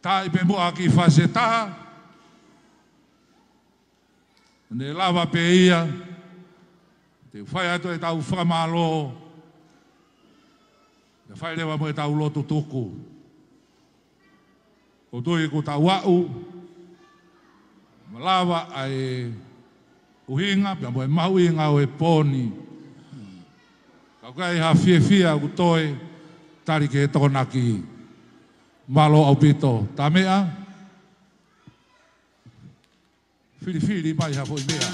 Speaker 1: Ta I pe mua ki whasetaha. Ne lava pe ia. Te whai atu e tau whamalo. Te whai rewa mo e tau lotu tuku. Ko tui ku tau au. Malawa ai uhinga. Pia mo e mau inga o e pōni. Kau kai ha fia ku toi. Tari ke tonaki. Malo au pito. Ta mea. Fili mai ha foi mea.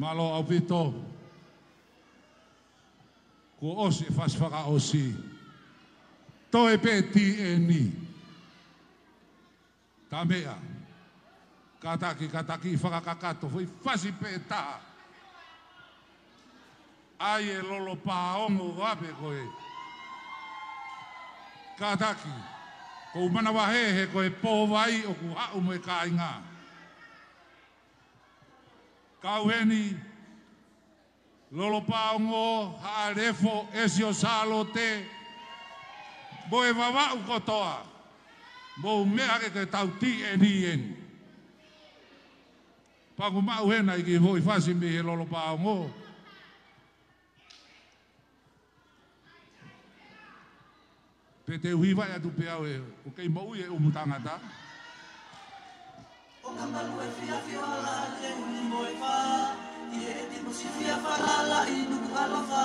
Speaker 1: Malo au pito. Ko osi fasfaka osi. Toe peti e ni. Tamea. Kataki whakakakato. Fui fasi peta. Ai e lolo paongo wape koe. Kataki. Ko mana wahehe koe pōwai o ku hau me ka inga. Kauheni. Lolo paongo haarefo esio salo te. Boe wawau kotoa. Mo mea ke tau ti e ni eni. Pangu mau hena i ki hoi fasi mi he lolo paongo. Pe te uhiwa ya tu peau e o kei mau e umutangata.
Speaker 2: O ka malu e fia fiola te uni moe wha. I e te mosi fia whalala i nuku alofa.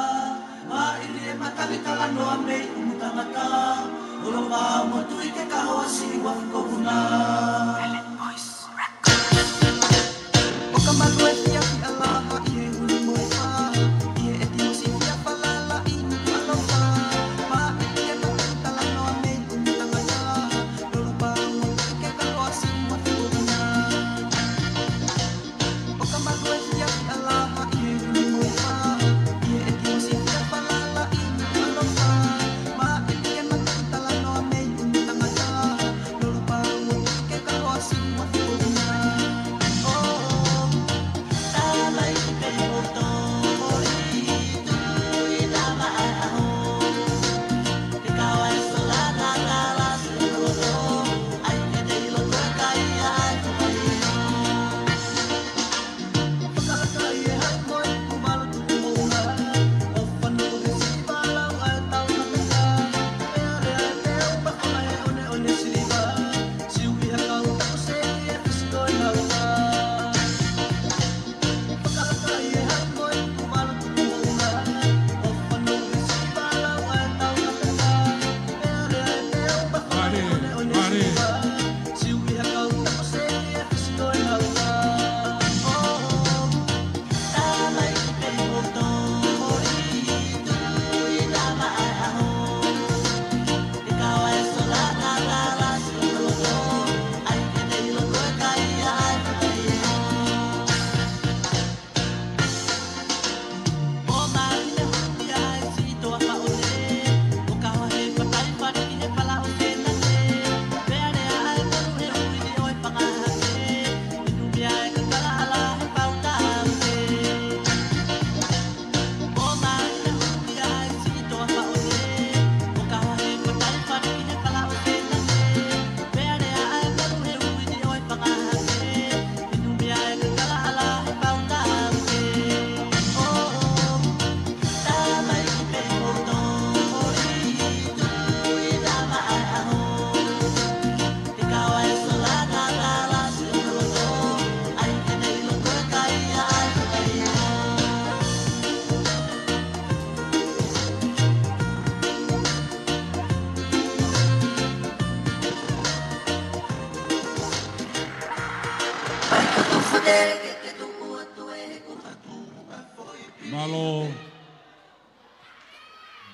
Speaker 2: Ma ili e matali kala noa mei umutangata. Olo wā mo tui ke kahoa si wafiko kuna. O ka malu e fia fialaha i e uni moe wha. I e te mosi fia whalala i nuku alofa. Ma ili e matali kala noa mei umutangata. Olo wā mo tui ke kahoa si wafiko kuna. O ka malu e fia fialaha i e uni moe wha. I e te mosi fia whalala i nuku alofa. Ma ili e matali kala noa mei umutangata. Olo wā mo tui ke kahoa si wafiko kuna.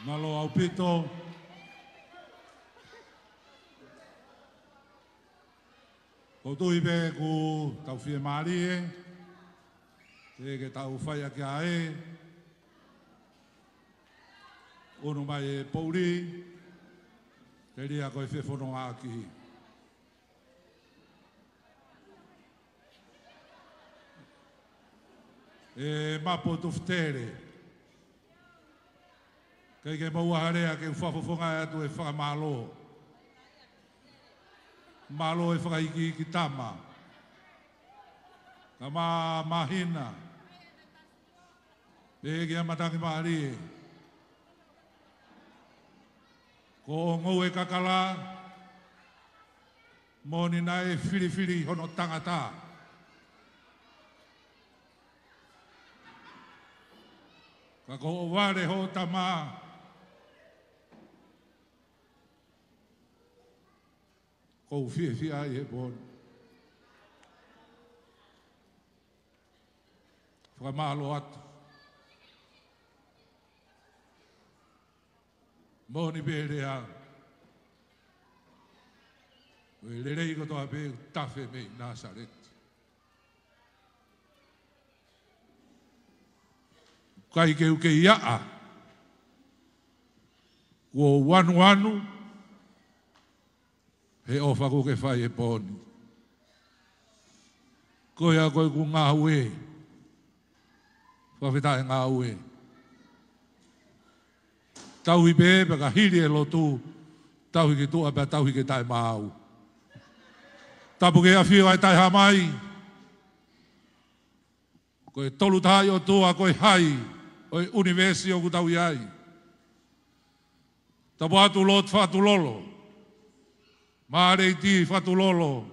Speaker 1: Malo au pito. Ko tui be ku tau fie maari e. Te ke tau whaia ki a e. Ono mai e pouri. Te ria koe whewhono a ki. E mapo tuftere. Kei ke maua harea ke whawhawhonga e atu e whakamalo. Malo e whakaiki ki tama. Ka mahina. Pe ke amatangi maari e. Ko ngou e kakala. Moni na e whiri hono tangata. Ka ko o ware ho tama. Ko fie ai e bon. whakamalo atu. Moni pere a. Oi lerei ko toa pe tafe me Nazaret. Kai ke uke ia. Wo wanu he ofa ko ke fai e poni. Ko ia ko ku ngā ue. Whawhita e ngā ue. Tauhi pe ka hiri e lotu. Tauhi ke tua pe tauhi ke tai mau. Tapu ke awhio ai tai hamai. Ko e tolu tai o tua ko e hai. O e universi o ku tau iai. Tapu atu lot whatu lolo. Mārei ti whatu lolo.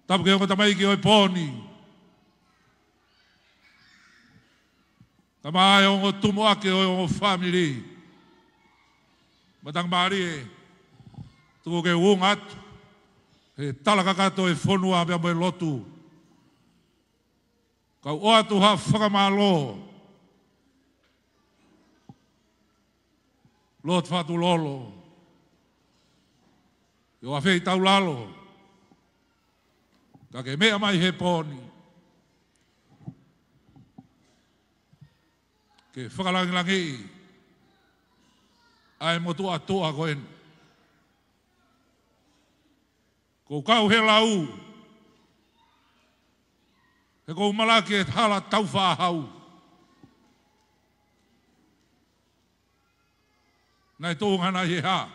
Speaker 1: Tapu ke o tamai ki o e poni. Tamai o tumu ake o family. Matang mari e. Tuko ke ungat. He talaka kato e whonua mea mo e lotu. Kau o atu ha whakamalo. Lot whatu lolo. Yo a whei tau lalo. Ka ke mea mai he poni. Ke whakalangilangi. Ai motu atua koen. Ko kau he lau. He kou malaki e hala tau whahau. Nai tōngana he ha.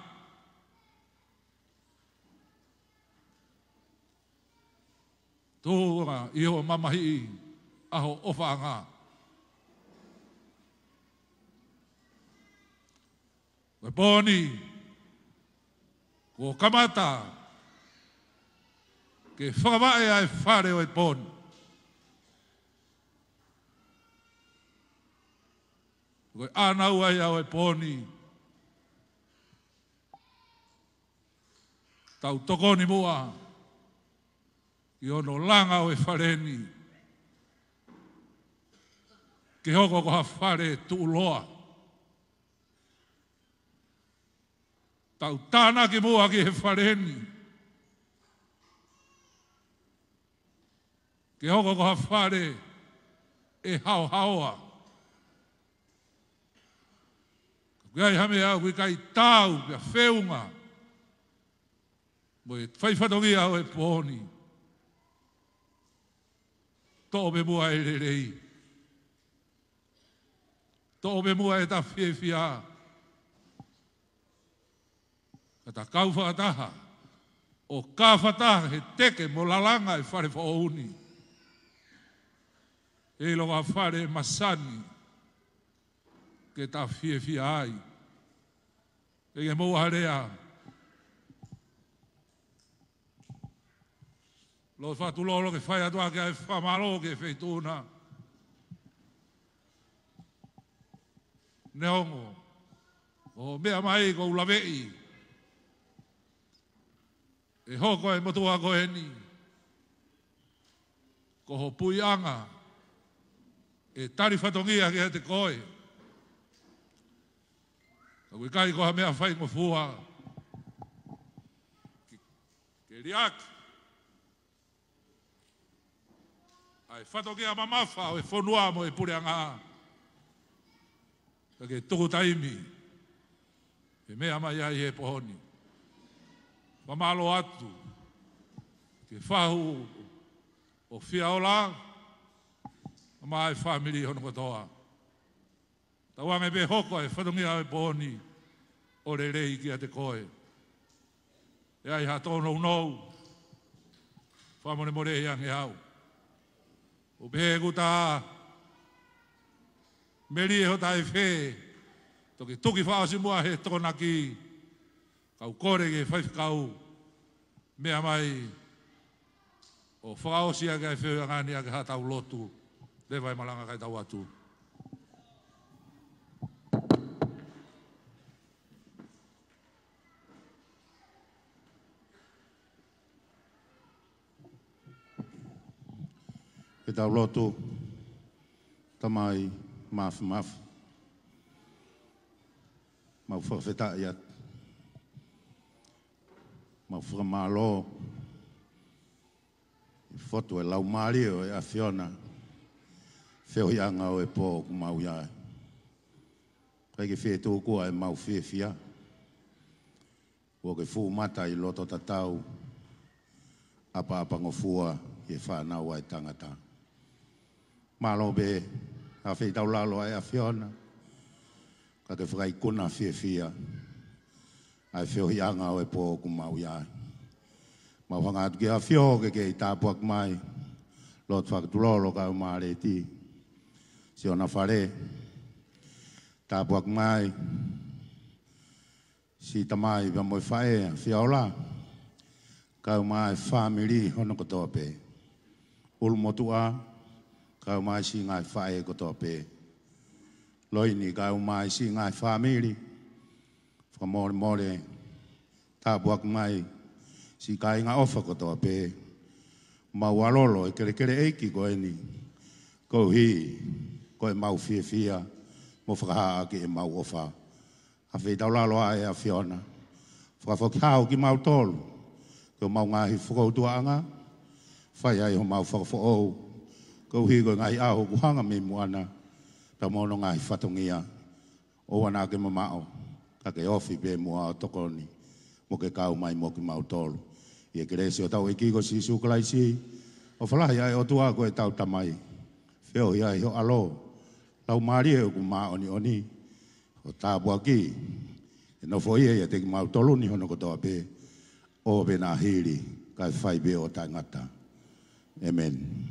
Speaker 1: Tōnga i ho mamahi aho ofanga. Koe poni. Ko kamata. Ke whakawae ai whare o e poni. Koe anau ai au e poni. Tau tokoni mua. I ono langa o e whareni. Ke hoko ko ha whare tu loa. Tau tāna ki mua ki he whareni. Ke hoko ko ha whare e hao haoa. Kai hame au ki kai tau pia whiunga. Mo e whaiwhatongi au e pōni. Tō me mua e rei. Tō me mua e ta whiewhia. Ka ta kau whakataha. O ka whataha he teke mo lalanga e whare whaouni. E longa whare masani. Ke ta whiewhia ai. E ke mua harea. Lo fatu lolo ke fai atua ke ai whamalo ke feituna. Neongo. O mea mai ko ulavei. E hoko e motua ko eni. Ko ho pui anga. E tari whatongia ke te koe. Ka kai ko ha mea whai ngofua. Ke riaki. Ai whatongia mamafa o e whonua mo e pure anga. Ka ke tuku taimi. E mea mai ai e pohoni. Mamalo atu. Ke whahu o whiaola. Mai family hono kotoa. Tawange be hoko e whatongia e pohoni. O re rei ki a te koe. E ai hatono unou. Whamone more e ange au. O behe ta meri e hota e whē. Toki tuki whaosi mua he tōna ki. Kau kore ke whaifkau. Mea mai. O whaosi a kai whē ngani a kai hatau lotu. Lewai malanga kai tau atu.
Speaker 8: Ke tau lotu, tamai maf. Mau whawheta iat. Mau whamalo. Foto e lau maari o e a Fiona. Whio ianga o e pō ku mau iai. Kai ke whie tō kua e mau whie whia. Ua ke whū mata i loto tatau. Apa ngofua i e whanau ai tangata. Malo be, a whi tau lalo ai a Fiona. Ka ke whakai kuna whie whia. Ai whio ianga o e pō ku mau iai. Mau hanga atu ki a whio ke i tāpuak mai. Lot whakatulolo ka umare ti. Si ona whare. Tāpuak mai. Si tamai wa moi whae whiaola. Ka umai whamiri hono kotoa pe. Ulu motua. Ka umai si ngai whae kotoa pe. Loini ka umai si ngai whamiri. Whamore. Tāpuak mai. Si kai ngā ofa kotoa pe. Mau alolo e kere eiki ko eni. Ko hi. Ko e mau fia. Mo whakahaa ki e mau ofa. A whi tau lalo a e a Fiona. Whakawhakau ki mau tolu. Ko mau ngahi whakautua anga. Whai ai ho mau whakawhau. Ko hi ko ngai aho kuhanga me muana. Ta mono ngahi whatongia. O wana ke mamao. Ka ke ofi pe mua o tokoni. Mo ke kau mai mo ki mau tolu. Ie keresi o tau e kiko si sukalai si. O whalahi ai o tua ko e tau tamai. Whio hi ai ho alo. Lau maari e ku maa oni. O tāpua ki. E no fo ia te ki mau tolu ni hono kotoa pe. O be na hiri. Kai whai be o tai ngata. Amen.